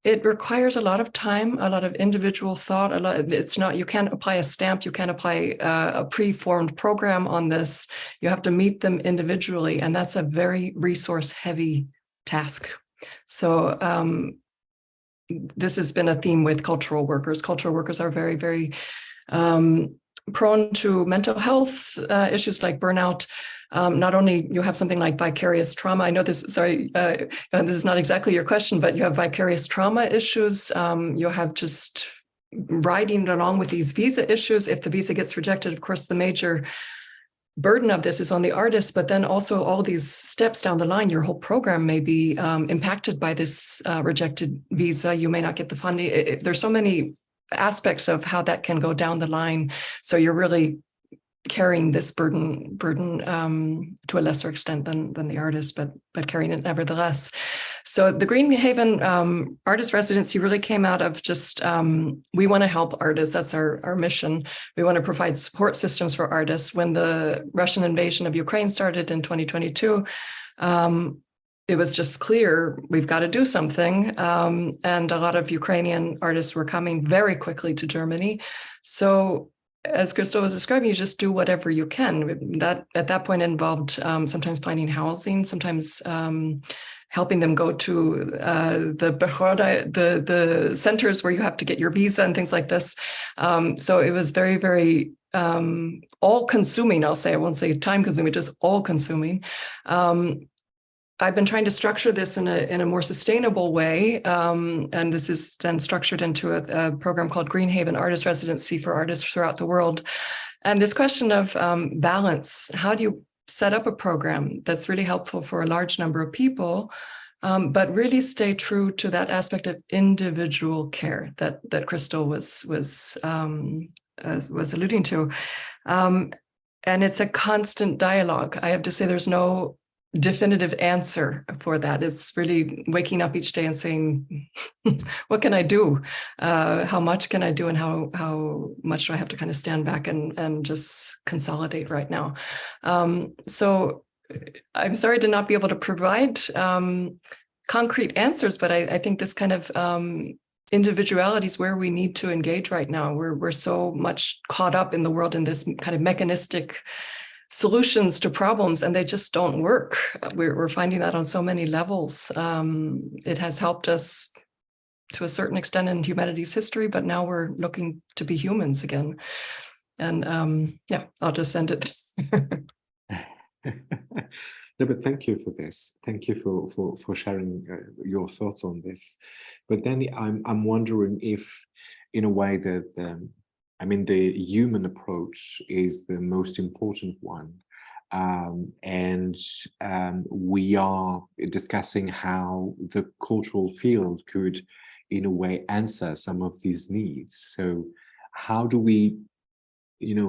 It requires a lot of time, a lot of individual thought. It's not, you can't apply a stamp, you can't apply a pre-formed program on this. You have to meet them individually, and that's a very resource-heavy task. So this has been a theme with cultural workers. Cultural workers are very, very prone to mental health issues like burnout. Not only you have something like vicarious trauma. I know this, sorry, this is not exactly your question, but you have vicarious trauma issues. You have just riding along with these visa issues. If the visa gets rejected, of course, the major burden of this is on the artist, but then also all these steps down the line, your whole program may be impacted by this rejected visa. You may not get the funding. There's so many aspects of how that can go down the line. So you're really carrying this burden to a lesser extent than the artist, but carrying it nevertheless. So the Green Haven artist residency really came out of just, we want to help artists. That's our mission. We want to provide support systems for artists. When the Russian invasion of Ukraine started in 2022, it was just clear we've got to do something. And a lot of Ukrainian artists were coming very quickly to Germany. So as Krystel was describing, you just do whatever you can. That at that point involved sometimes finding housing, sometimes helping them go to the centers where you have to get your visa and things like this. So it was very, very all-consuming, I'll say. I won't say time-consuming, just all-consuming. I've been trying to structure this in a more sustainable way, and this is then structured into a program called Green Haven Artist Residency for artists throughout the world. And this question of balance, how do you set up a program that's really helpful for a large number of people, but really stay true to that aspect of individual care that Krystel was alluding to. And it's a constant dialogue. I have to say there's no definitive answer for that. It's really waking up each day and saying, what can I do? How much can I do? And how much do I have to kind of stand back and just consolidate right now? So I'm sorry to not be able to provide concrete answers, but I think this kind of individuality is where we need to engage right now. We're so much caught up in the world in this kind of mechanistic solutions to problems, and they just don't work. We're finding that on so many levels. It has helped us to a certain extent in humanity's history, but now we're looking to be humans again. And yeah, I'll just end it. No, but thank you for this. Thank you for sharing your thoughts on this. But then I'm wondering if, in a way, that I mean, the human approach is the most important one. And we are discussing how the cultural field could, in a way, answer some of these needs. So how do we,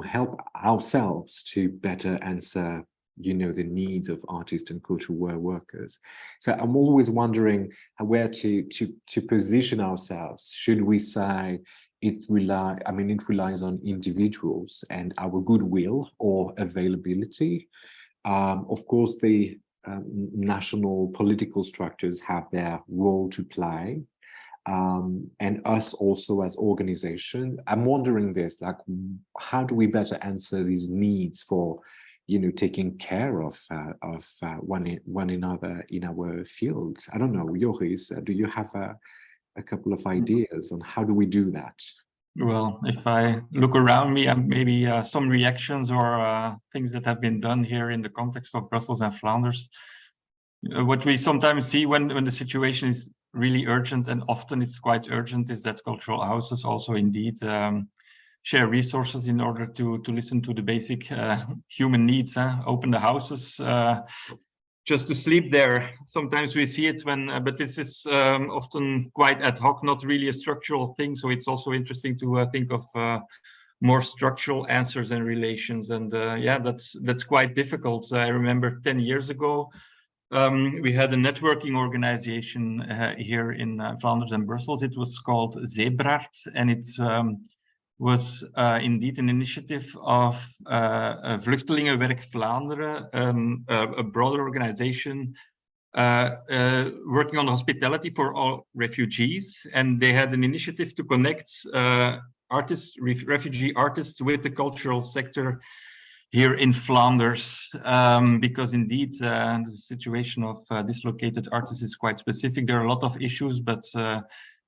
help ourselves to better answer, the needs of artists and cultural workers? So I'm always wondering where to position ourselves. Should we say, it relies on individuals and our goodwill or availability. Of course, the national political structures have their role to play, and us also as organization. I'm wondering this, like, how do we better answer these needs for, taking care of one another in our field? I don't know, Joris, do you have a couple of ideas on how do we do that? Well, if I look around me, maybe some reactions or things that have been done here in the context of Brussels and Flanders. What we sometimes see when the situation is really urgent, and often it's quite urgent, is that cultural houses also indeed share resources in order to listen to the basic human needs. Open the houses just to sleep there. Sometimes we see it but this is often quite ad hoc, not really a structural thing. So it's also interesting to think of more structural answers and relations. And yeah, that's quite difficult. I remember 10 years ago, we had a networking organization here in Flanders and Brussels. It was called Zeebracht, and it's was indeed an initiative of Vluchtelingenwerk Vlaanderen, a broader organization working on hospitality for all refugees. And they had an initiative to connect refugee artists with the cultural sector here in Flanders, because indeed the situation of dislocated artists is quite specific. There are a lot of issues, but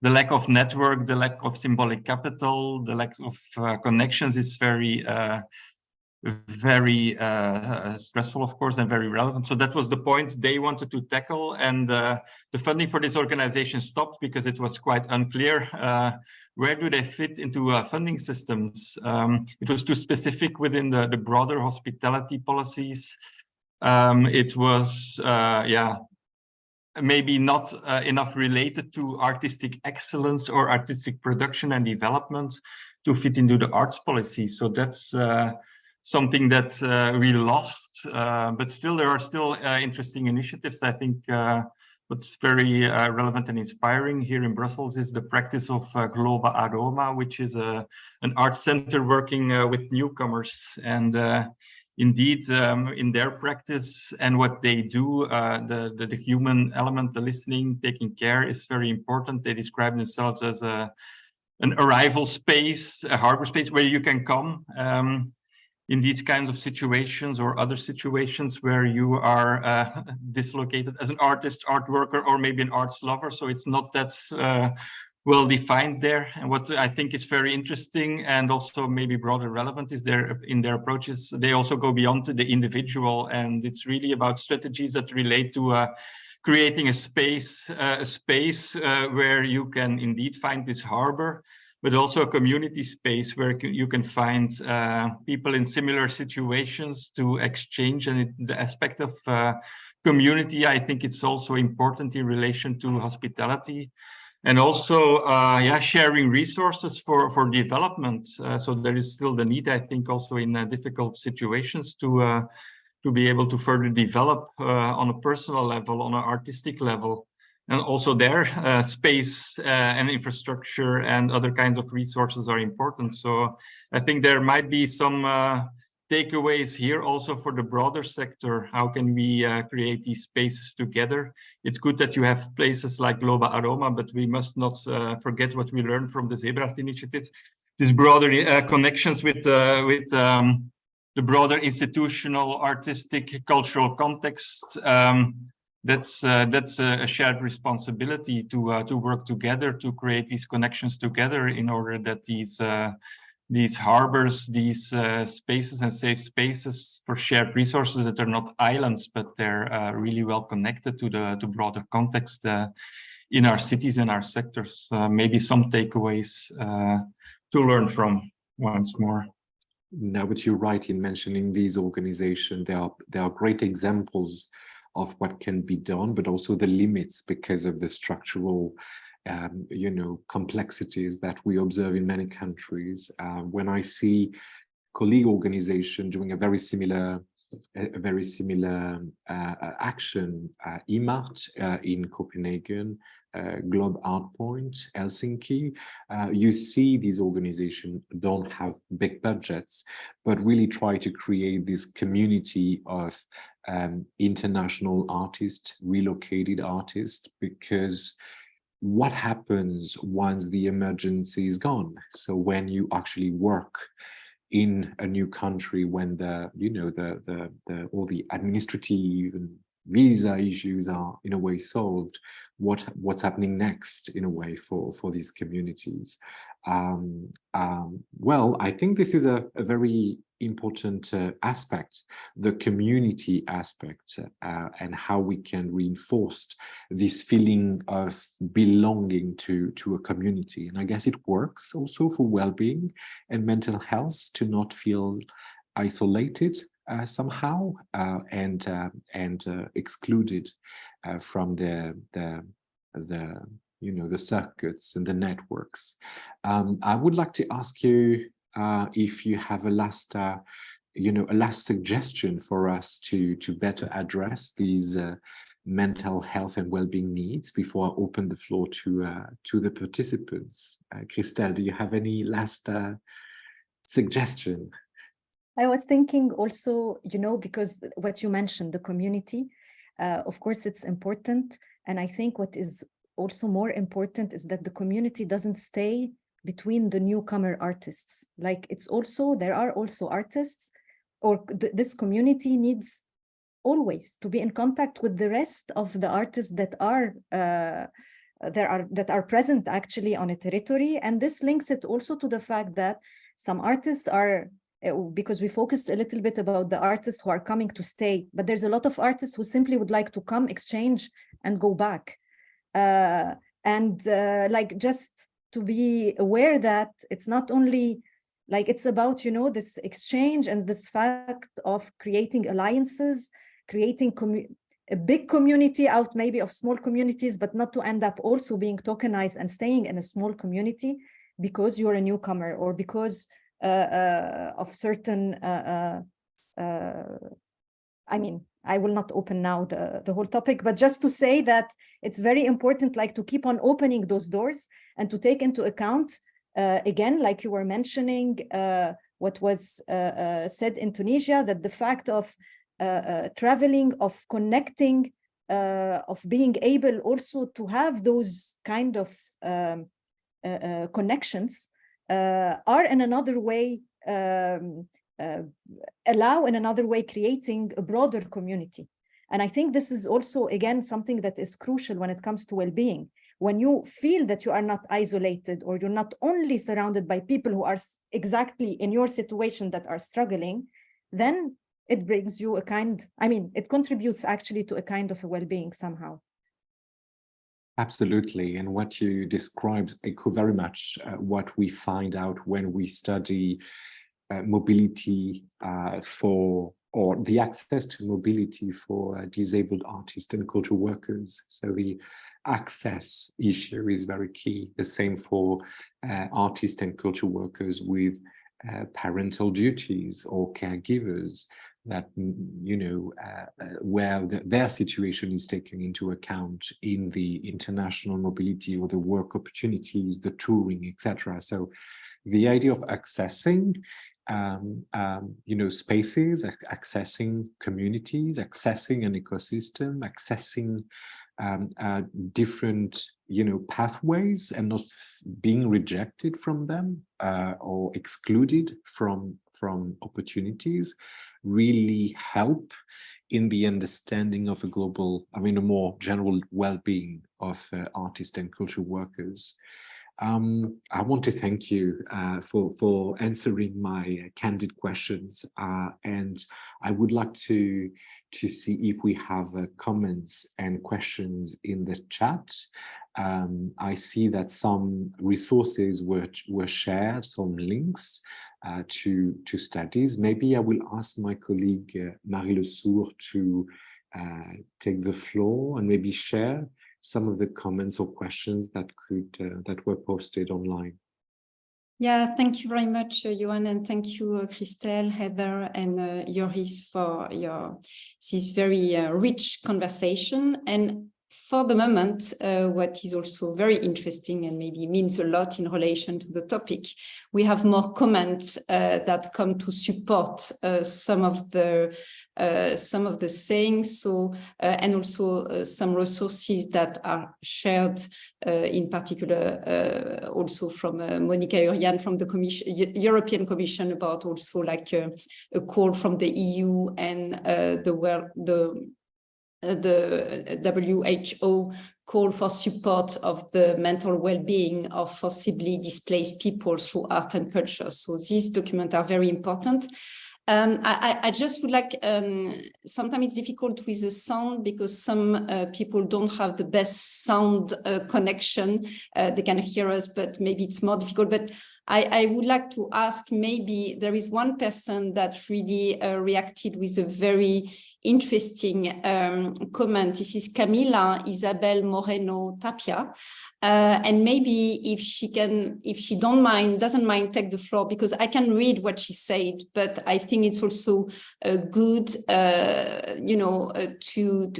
the lack of network, the lack of symbolic capital, the lack of connections is very stressful, of course, and very relevant. So that was the point they wanted to tackle. And the funding for this organization stopped because it was quite unclear where do they fit into funding systems. It was too specific within the broader hospitality policies. It was, maybe not enough related to artistic excellence or artistic production and development to fit into the arts policy. So that's something that we lost, but still there are still interesting initiatives. I think what's very relevant and inspiring here in Brussels is the practice of Global Aroma, which is an art center working with newcomers. And indeed, in their practice and what they do, the human element, the listening, taking care is very important. They describe themselves as an arrival space, a harbor space where you can come in these kinds of situations or other situations where you are dislocated as an artist, art worker, or maybe an arts lover. So it's not that well defined there. And what I think is very interesting and also maybe broader relevant is in their approaches, they also go beyond the individual, and it's really about strategies that relate to creating a space where you can indeed find this harbor, but also a community space where you can find people in similar situations to exchange. And the aspect of community, I think it's also important in relation to hospitality. And also, sharing resources for development. So there is still the need, I think, also in difficult situations to be able to further develop on a personal level, on an artistic level. And also there, space and infrastructure and other kinds of resources are important. So I think there might be some takeaways here also for the broader sector. How can we create these spaces together? It's good that you have places like Global Aroma, but we must not forget what we learned from the Zebracht initiative. These broader connections with the broader institutional, artistic, cultural context. That's a shared responsibility to work together, to create these connections together in order that these harbors, these spaces and safe spaces for shared resources that are not islands, but they're really well connected to the broader context in our cities and our sectors. Maybe some takeaways to learn from once more. Now, but you're right in mentioning these organizations. They are great examples of what can be done, but also the limits because of the structural complexities that we observe in many countries. When I see colleague organization doing a very similar action, IMART in Copenhagen, Globe Art Point, Helsinki, you see these organizations don't have big budgets, but really try to create this community of international artists, relocated artists, because what happens once the emergency is gone? So when you actually work in a new country, when all the administrative and visa issues are in a way solved, what's happening next in a way for these communities? Well, I think this is a very important aspect, the community aspect, and how we can reinforce this feeling of belonging to a community. And I guess it works also for well-being and mental health, to not feel isolated somehow and excluded from the circuits and the networks. I would like to ask you if you have a last suggestion for us to better address these mental health and well-being needs before I open the floor to the participants. Krystel, do you have any last suggestion? I was thinking also, you know, because what you mentioned, the community, of course, it's important. And I think what is also more important is that the community doesn't stay between the newcomer artists. Like it's also, there are also artists, or this community needs always to be in contact with the rest of the artists that are present actually on a territory. And this links it also to the fact that some artists are, because we focused a little bit about the artists who are coming to stay, but there's a lot of artists who simply would like to come, exchange, and go back. Like just to be aware that it's not only like it's about, you know, this exchange and this fact of creating alliances, creating a big community out maybe of small communities, but not to end up also being tokenized and staying in a small community because you're a newcomer or because of certain, I mean, I will not open now the whole topic, but just to say that it's very important, like to keep on opening those doors and to take into account, again, like you were mentioning, what was said in Tunisia, that the fact of traveling, of connecting, of being able also to have those kind of connections are in another way, allow in another way creating a broader community. And I think this is also, again, something that is crucial when it comes to well-being. When you feel that you are not isolated or you're not only surrounded by people who are exactly in your situation that are struggling, then it brings you a kind, I mean, it contributes actually to a kind of a well-being somehow. Absolutely. And what you described echo very much what we find out when we study mobility or the access to mobility for disabled artists and cultural workers. So the access issue is very key. The same for artists and cultural workers with parental duties or caregivers, that, you know, where their situation is taken into account in the international mobility or the work opportunities, the touring, etc. So the idea of accessing, you know, spaces, accessing communities, accessing an ecosystem, accessing different, you know, pathways, and not being rejected from them or excluded from opportunities, really help in the understanding of a global, I mean, a more general well-being of artists and cultural workers. I want to thank you for answering my candid questions, and I would like to see if we have comments and questions in the chat. I see that some resources were shared, some links to studies. Maybe I will ask my colleague Marie Le Sourd to take the floor and maybe share some of the comments or questions that were posted online. Yeah, thank you very much, Yohann, and thank you, Krystel, Heather, and Joris for this very rich conversation. And for the moment, what is also very interesting and maybe means a lot in relation to the topic, we have more comments that come to support some of the sayings. So and also some resources that are shared, in particular also from Monica Yohann from the European Commission, about also like a call from the EU and the WHO call for support of the mental well-being of forcibly displaced people through art and culture. So these documents are very important. I just would like, sometimes it's difficult with the sound because some people don't have the best sound connection. They can hear us, but maybe it's more difficult. But I would like to ask, maybe there is one person that really reacted with a very interesting comment. This is Camila Isabel Moreno Tapia. And maybe if she doesn't mind, take the floor, because I can read what she said, but I think it's also good,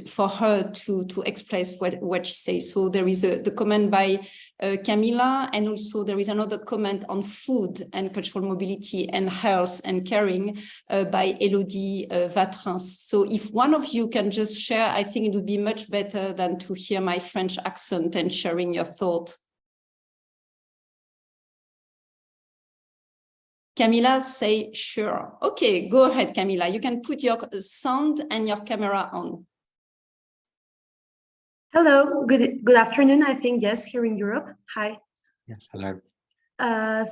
for her to express what she says. So there is the comment by Camila, and also there is another comment on food and cultural mobility and health and caring by Elodie Vatrins. So if one of you can just share, I think it would be much better than to hear my French accent and sharing your thought. Camila, say sure. Okay, go ahead, Camila. You can put your sound and your camera on. Hello, good afternoon, I think, yes, here in Europe. Hi. Yes, hello.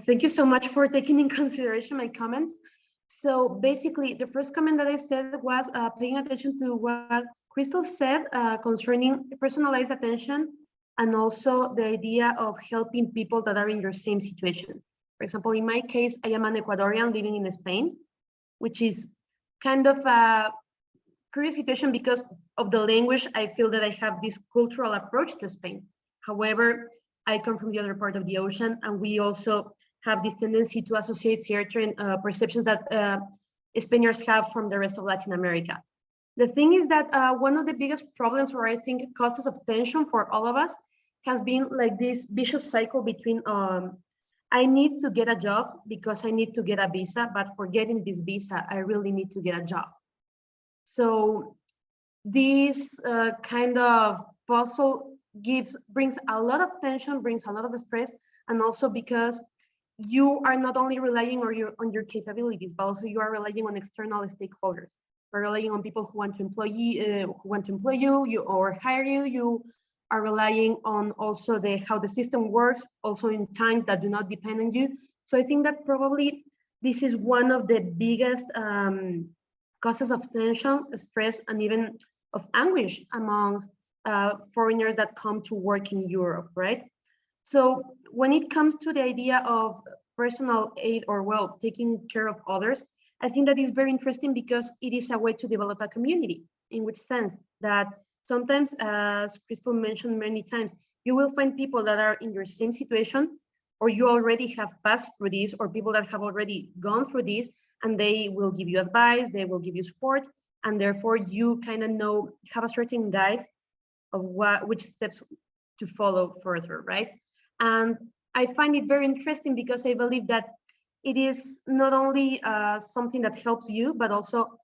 Thank you so much for taking in consideration my comments. So basically, the first comment that I said was paying attention to what Krystel said concerning personalized attention, and also the idea of helping people that are in your same situation. For example, in my case, I am an Ecuadorian living in Spain, which is kind of a curious situation because of the language. I feel that I have this cultural approach to Spain. However, I come from the other part of the ocean, and we also have this tendency to associate certain perceptions that Spaniards have from the rest of Latin America. The thing is that one of the biggest problems, or I think causes of tension for all of us, has been like this vicious cycle between I need to get a job because I need to get a visa, but for getting this visa, I really need to get a job. So this kind of puzzle brings a lot of tension, brings a lot of stress, and also because you are not only relying on your capabilities, but also you are relying on external stakeholders. You're relying on people who want to employ you, or hire you. You are relying on also how the system works, also in times that do not depend on you. So I think that probably this is one of the biggest causes of tension, stress, and even of anguish among foreigners that come to work in Europe, right? So when it comes to the idea of personal aid, or well, taking care of others, I think that is very interesting because it is a way to develop a community. In which sense that sometimes, as Krystel mentioned many times, you will find people that are in your same situation, or you already have passed through this, or people that have already gone through this, and they will give you advice, they will give you support, and therefore you kind of have a certain guide of which steps to follow further, right? And I find it very interesting because I believe that it is not only something that helps you, but also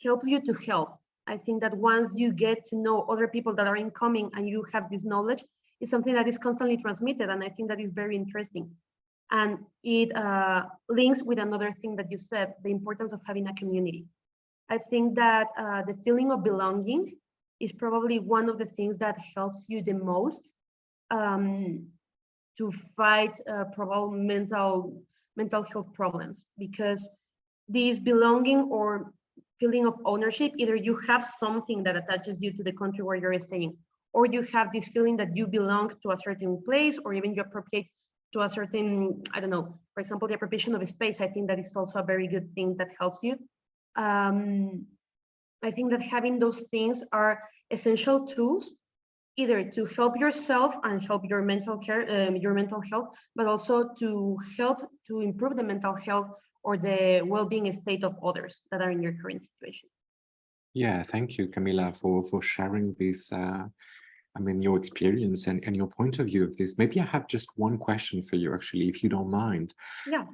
helps you to help. I think that once you get to know other people that are incoming and you have this knowledge, it's something that is constantly transmitted, and I think that is very interesting. And it links with another thing that you said, the importance of having a community. I think that the feeling of belonging is probably one of the things that helps you the most to fight probably mental health problems, because this belonging or feeling of ownership, either you have something that attaches you to the country where you're staying, or you have this feeling that you belong to a certain place, or even you appropriate to a certain, I don't know, for example, the appropriation of a space. I think that is also a very good thing that helps you. I think that having those things are essential tools, either to help yourself and help your mental care, your mental health, but also to help to improve the mental health or the well-being state of others that are in your current situation. Yeah, thank you, Camila, for sharing this, your experience and your point of view of this. Maybe I have just one question for you, actually, if you don't mind. Yeah.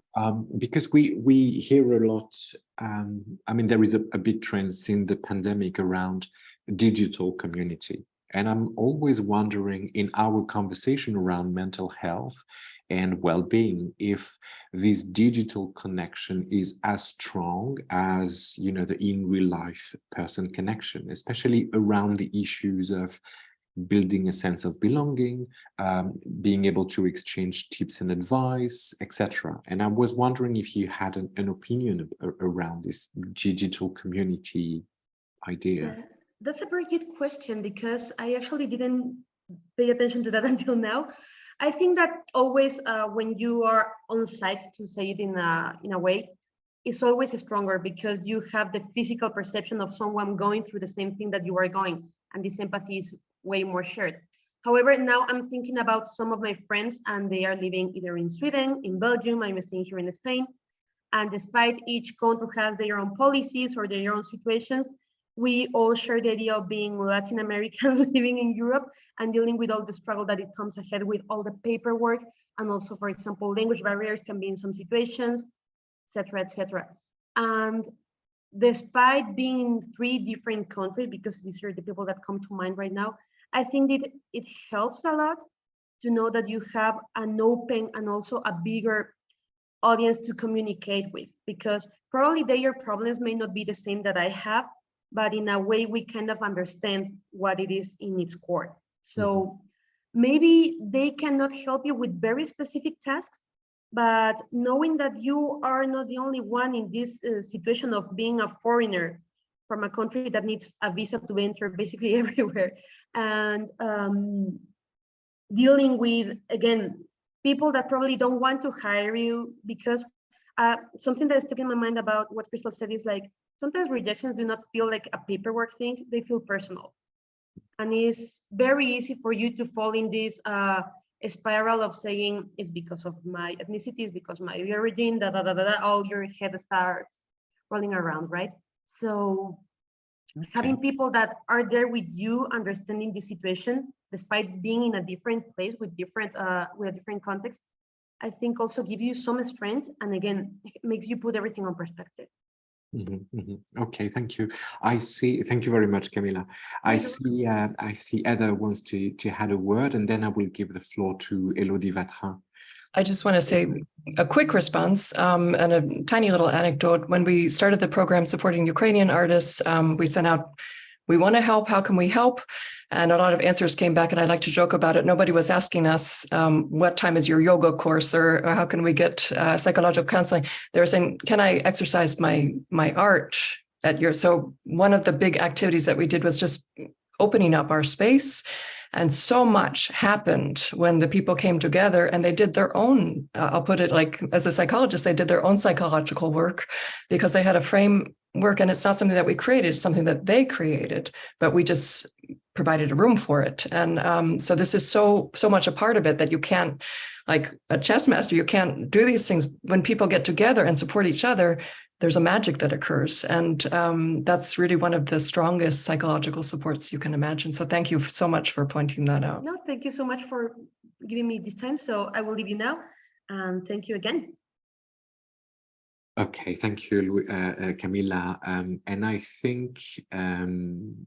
Because we hear a lot, there is a big trend since the pandemic around digital community. And I'm always wondering, in our conversation around mental health and well-being, if this digital connection is as strong as, the in real life person connection, especially around the issues of building a sense of belonging, being able to exchange tips and advice, etc. And I was wondering if you had an opinion around this digital community idea. Yeah, that's a very good question, because I actually didn't pay attention to that until now. I think that always when you are on site, to say it in a way, it's always stronger because you have the physical perception of someone going through the same thing that you are going, and this empathy is way more shared. However, now I'm thinking about some of my friends, and they are living either in Sweden, in Belgium, I'm staying here in Spain. And despite each country has their own policies or their own situations, we all share the idea of being Latin Americans living in Europe and dealing with all the struggle that it comes ahead with all the paperwork. And also, for example, language barriers can be in some situations, etc., etc. And despite being in 3 different countries, because these are the people that come to mind right now, I think that it helps a lot to know that you have an open and also a bigger audience to communicate with, because probably their problems may not be the same that I have, but in a way we kind of understand what it is in its core. So maybe they cannot help you with very specific tasks, but knowing that you are not the only one in this situation of being a foreigner from a country that needs a visa to enter basically everywhere, and dealing with, again, people that probably don't want to hire you, because something that is stuck in my mind about what Krystel said is like, sometimes rejections do not feel like a paperwork thing, they feel personal. And it's very easy for you to fall in this spiral of saying, it's because of my ethnicity, it's because of my origin, all your head starts rolling around, right? So having people that are there with you, understanding the situation, despite being in a different place with a different context, I think also give you some strength, and again, it makes you put everything on perspective. Okay, thank you. I see. Thank you very much, Camila. I see Heather wants to add a word, and then I will give the floor to Elodie Vatrin. I just want to say a quick response and a tiny little anecdote. When we started the program supporting Ukrainian artists, we sent out, we want to help, how can we help? And a lot of answers came back, and I like to joke about it. Nobody was asking us, what time is your yoga course, or how can we get psychological counseling? They were saying, can I exercise my art at your, so one of the big activities that we did was just opening up our space. And so much happened when the people came together and they did their own, I'll put it like, as a psychologist, they did their own psychological work because they had a framework, and it's not something that we created, it's something that they created, but we just provided a room for it. And so this is so much a part of it that you can't, like a chess master, you can't do these things. When people get together and support each other, there's a magic that occurs. And that's really one of the strongest psychological supports you can imagine. So thank you so much for pointing that out. No, thank you so much for giving me this time. So I will leave you now, and thank you again. Okay, thank you, Camila. And I think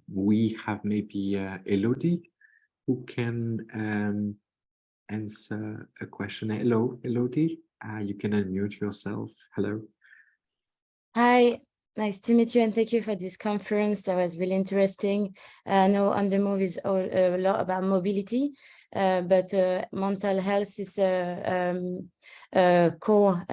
we have maybe Elodie who can answer a question. Hello, Elodie. You can unmute yourself. Hello. Hi, nice to meet you, and thank you for this conference. That was really interesting. I know On the Move is a lot about mobility, but mental health is a core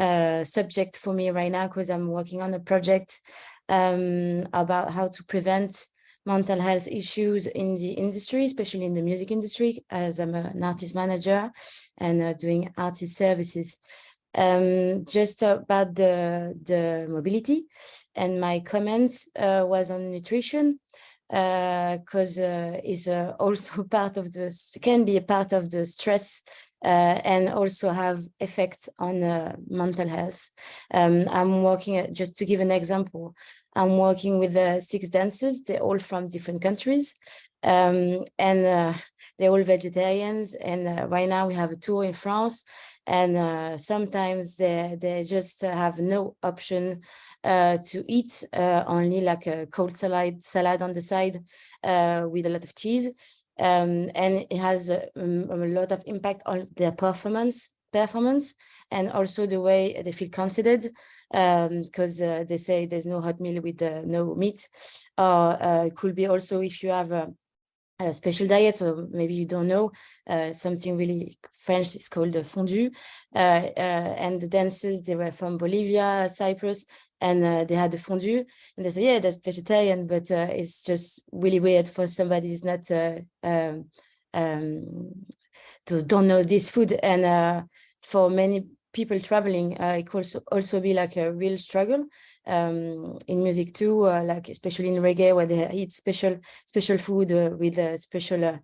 subject for me right now, because I'm working on a project about how to prevent mental health issues in the industry, especially in the music industry, as I'm an artist manager and doing artist services. Just about the mobility, and my comments was on nutrition, because it's also part of can be a part of the stress and also have effects on mental health. I'm working, just to give an example, I'm working with 6 dancers. They're all from different countries, and they're all vegetarians, and right now we have a tour in France. And sometimes they just have no option to eat, only like a cold salad on the side with a lot of cheese. And it has a lot of impact on their performance, and also the way they feel considered, because they say there's no hot meal with no meat. Or it could be also if you have a special diet, so maybe you don't know, something really French is called fondue, and the dancers, they were from Bolivia, Cyprus, and they had a fondue, and they say, yeah, that's vegetarian, but it's just really weird for somebody who's not don't know this food. And for many people traveling, it could also be like a real struggle. In music too, like especially in reggae, where they eat special food with special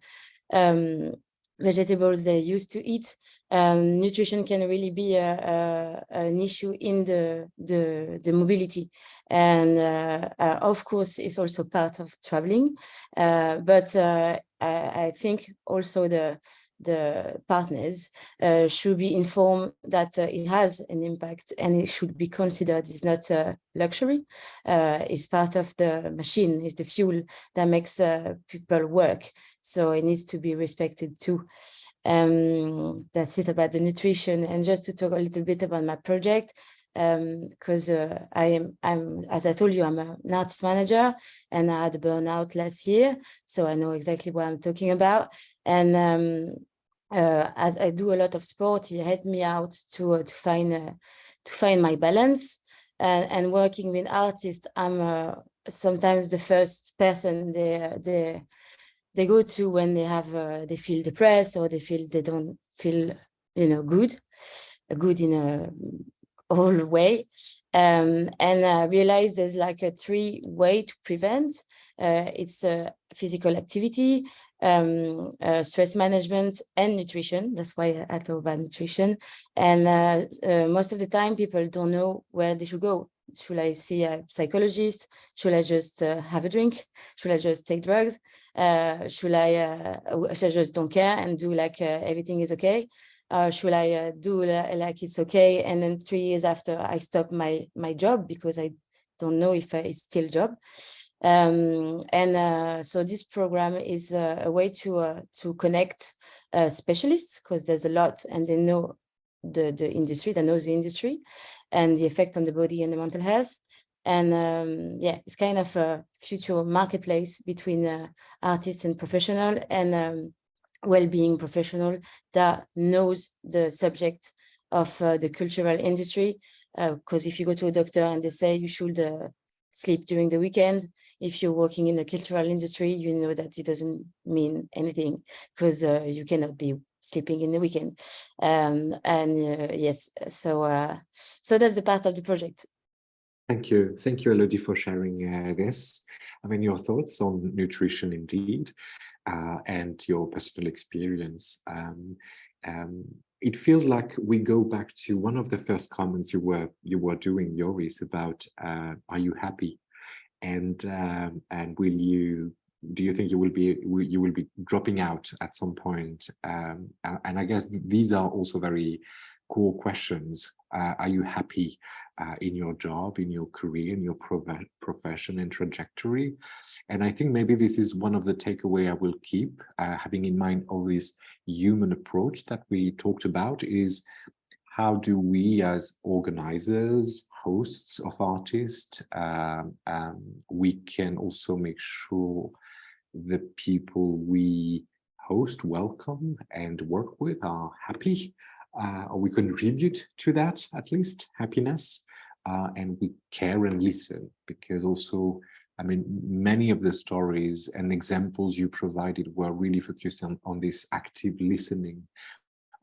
vegetables they used to eat. Nutrition can really be an issue in the mobility, and of course it's also part of traveling, but I think also the partners should be informed that it has an impact, and it should be considered. It's not a luxury, it's part of the machine, it's the fuel that makes people work, so it needs to be respected too. That's it about the nutrition. And just to talk a little bit about my project, because I'm, as I told you, I'm an artist manager, and I had a burnout last year, so I know exactly what I'm talking about. And as I do a lot of sport, it helped me out to find my balance. And working with artists, I'm sometimes the first person they go to when they feel depressed, or they don't feel good in a whole way. And I realized there's like a 3 way to prevent. It's physical activity, stress management, and nutrition. That's why I talk about nutrition. And most of the time people don't know where they should go. Should I see a psychologist? Should I just have a drink? Should I just take drugs? Should I just don't care and do like everything is okay? Should I do like it's okay, and then 3 years after I stop my job because I don't know if it's still a job? So this program is a way to connect specialists, because there's a lot, and they know the industry, that knows the industry and the effect on the body and the mental health. And yeah, it's kind of a future marketplace between artists and professional, and well-being professional that knows the subject of the cultural industry. Because if you go to a doctor and they say you should sleep during the weekend, if you're working in the cultural industry, you know that it doesn't mean anything, because you cannot be sleeping in the weekend. Yes, so that's the part of the project. Thank you, Elodie, for sharing this. I mean, your thoughts on nutrition, indeed, and your personal experience. It feels like we go back to one of the first comments you were doing, Joris, about are you happy, and do you think you will be dropping out at some point? And I guess these are also very core questions. Are you happy in your job, in your career, in your profession and trajectory? And I think maybe this is one of the takeaway I will keep, having in mind all this human approach that we talked about, is how do we as organizers, hosts of artists, we can also make sure the people we host, welcome and work with are happy, or we contribute to that, at least, happiness, and we care and listen, because also, I mean, many of the stories and examples you provided were really focused on this active listening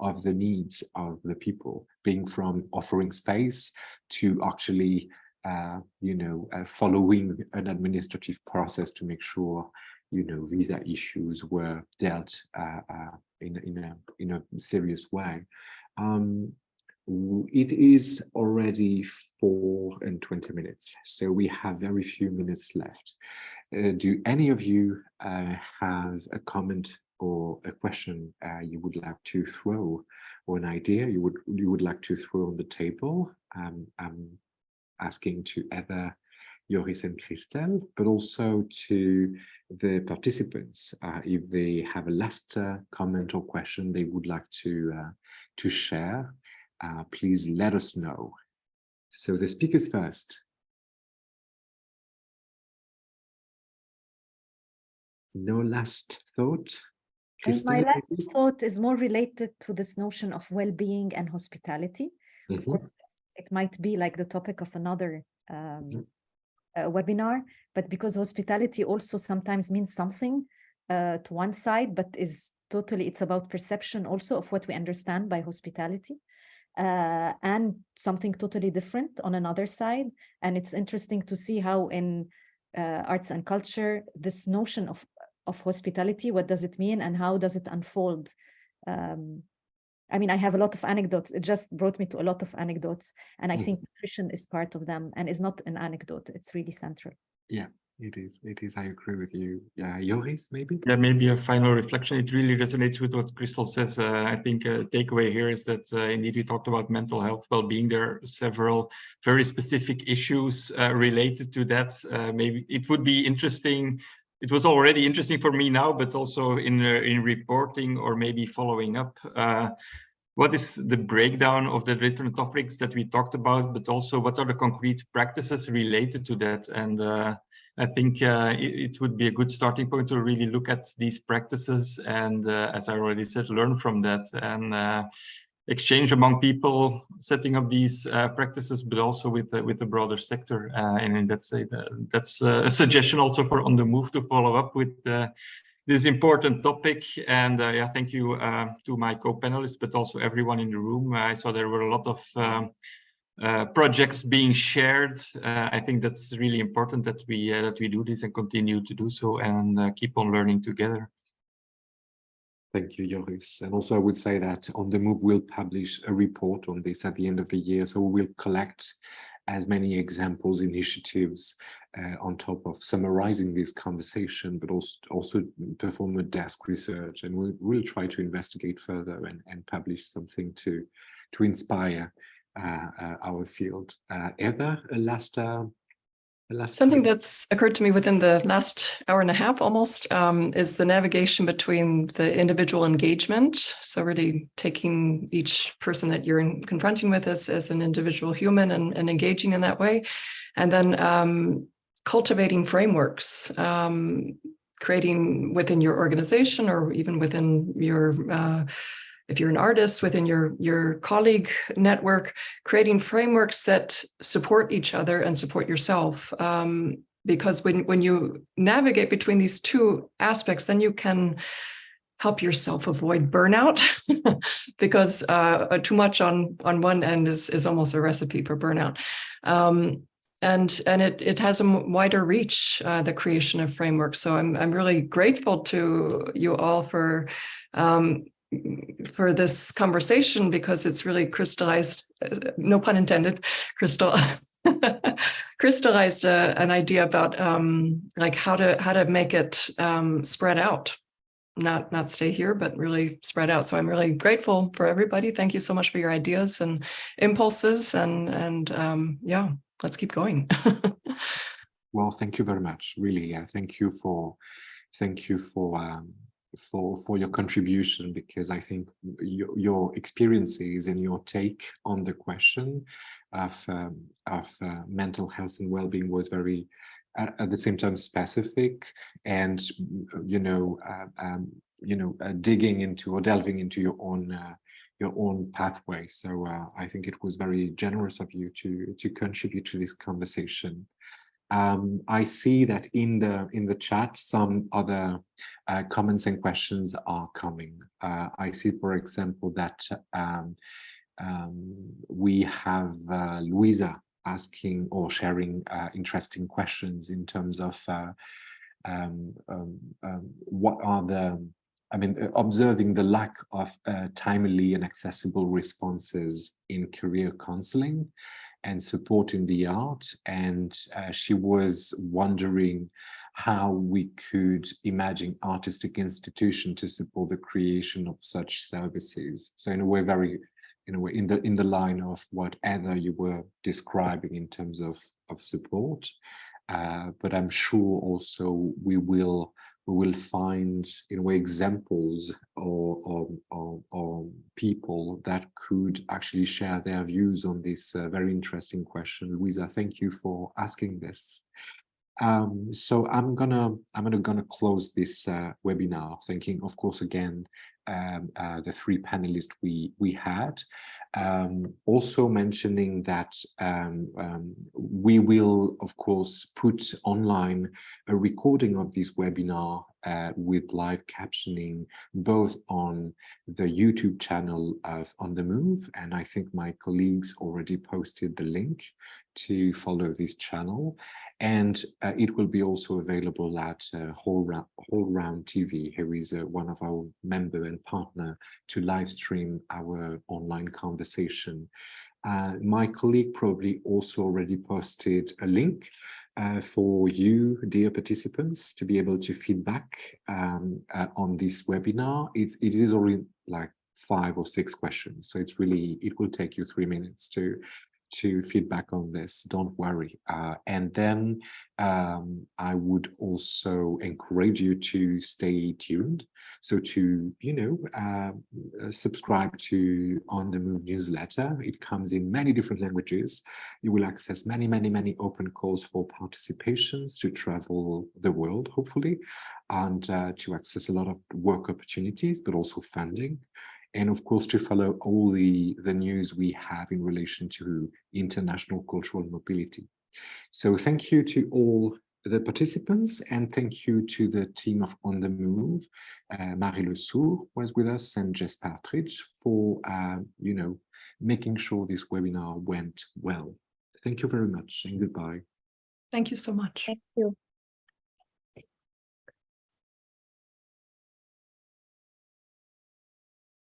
of the needs of the people, being from offering space to actually, following an administrative process to make sure, visa issues were dealt in a serious way. It is already 4:20, so we have very few minutes left. Do any of you have a comment or a question you would like to throw, or an idea you would like to throw on the table? I'm asking to either Joris and Krystel, but also to the participants, if they have a last comment or question they would like to share. Please let us know. So the speakers first. No last thought? And my last thought is more related to this notion of well-being and hospitality. Of course, it might be like the topic of another webinar, but because hospitality also sometimes means something to one side, but is totally, it's about perception also of what we understand by hospitality. And something totally different on another side. And it's interesting to see how in arts and culture, this notion of hospitality, what does it mean and how does it unfold? I mean, I have a lot of anecdotes. It just brought me to a lot of anecdotes. And I think nutrition is part of them and is not an anecdote. It's really central. Yeah, it is. It is. I agree with you. Yeah, Joris, maybe? Yeah, maybe a final reflection. It really resonates with what Krystel says. I think a takeaway here is that indeed we talked about mental health well-being. There are several very specific issues related to that. Maybe it would be interesting. It was already interesting for me now, but also in reporting or maybe following up. What is the breakdown of the different topics that we talked about, but also what are the concrete practices related to that? And I think it would be a good starting point to really look at these practices and, as I already said, learn from that and exchange among people, setting up these practices, but also with the broader sector. And that's a suggestion also for On the Move to follow up with this important topic. And yeah, thank you to my co-panelists, but also everyone in the room. I saw there were a lot of projects being shared. I think that's really important that we do this and continue to do so and keep on learning together. Thank you, Joris. And also I would say that On the Move will publish a report on this at the end of the year. So we will collect as many examples, initiatives on top of summarizing this conversation, but also perform a desk research. And we'll try to investigate further and publish something to inspire our field. Heather, a last something that's occurred to me within the last hour and a half almost is the navigation between the individual engagement. So really taking each person that you're confronting with as an individual human and engaging in that way. And then cultivating frameworks, creating within your organization or even within your if you're an artist, within your colleague network, creating frameworks that support each other and support yourself. Because when you navigate between these two aspects, then you can help yourself avoid burnout because too much on one end is almost a recipe for burnout. And it has a wider reach, the creation of frameworks. So I'm really grateful to you all for this conversation, because it's really crystallized, no pun intended, crystallized an idea about like how to make it spread out, not stay here, but really spread out. So I'm really grateful for everybody. Thank you so much for your ideas and impulses, and yeah, let's keep going. Well, thank you very much. Really, thank you for your contribution, because I think your experiences and your take on the question of mental health and well-being was very, at the same time, specific, and digging into or delving into your own pathway. So I think it was very generous of you to contribute to this conversation. I see that in the chat some other comments and questions are coming. I see, for example, that we have Louisa asking or sharing interesting questions in terms of what are observing the lack of timely and accessible responses in career counseling and support in the art, and she was wondering how we could imagine artistic institution to support the creation of such services. So in a way, in the line of what Heather you were describing in terms of support, but I'm sure also we will find in a way examples or people that could actually share their views on this very interesting question. Louisa, thank you for asking this. So I'm gonna close this webinar, thanking, of course, again the three panelists we had. Also mentioning that we will, of course, put online a recording of this webinar with live captioning, both on the YouTube channel of On the Move, and I think my colleagues already posted the link to follow this channel, and it will be also available at HowlRound TV. Here is one of our member and partner to live stream our online conversation. My colleague probably also already posted a link for you, dear participants, to be able to feedback on this webinar. It is already like 5 or 6 questions, so it's really, it will take you 3 minutes to feedback on this. Don't worry. And then I would also encourage you to stay tuned. So to, subscribe to On the Move newsletter. It comes in many different languages. You will access many, many, many open calls for participations to travel the world, hopefully, and to access a lot of work opportunities, but also funding. And of course, to follow all the news we have in relation to international cultural mobility. So thank you to all the participants, and thank you to the team of On the Move. Marie Le Sourd was with us, and Jess Partridge for, making sure this webinar went well. Thank you very much, and goodbye. Thank you so much. Thank you.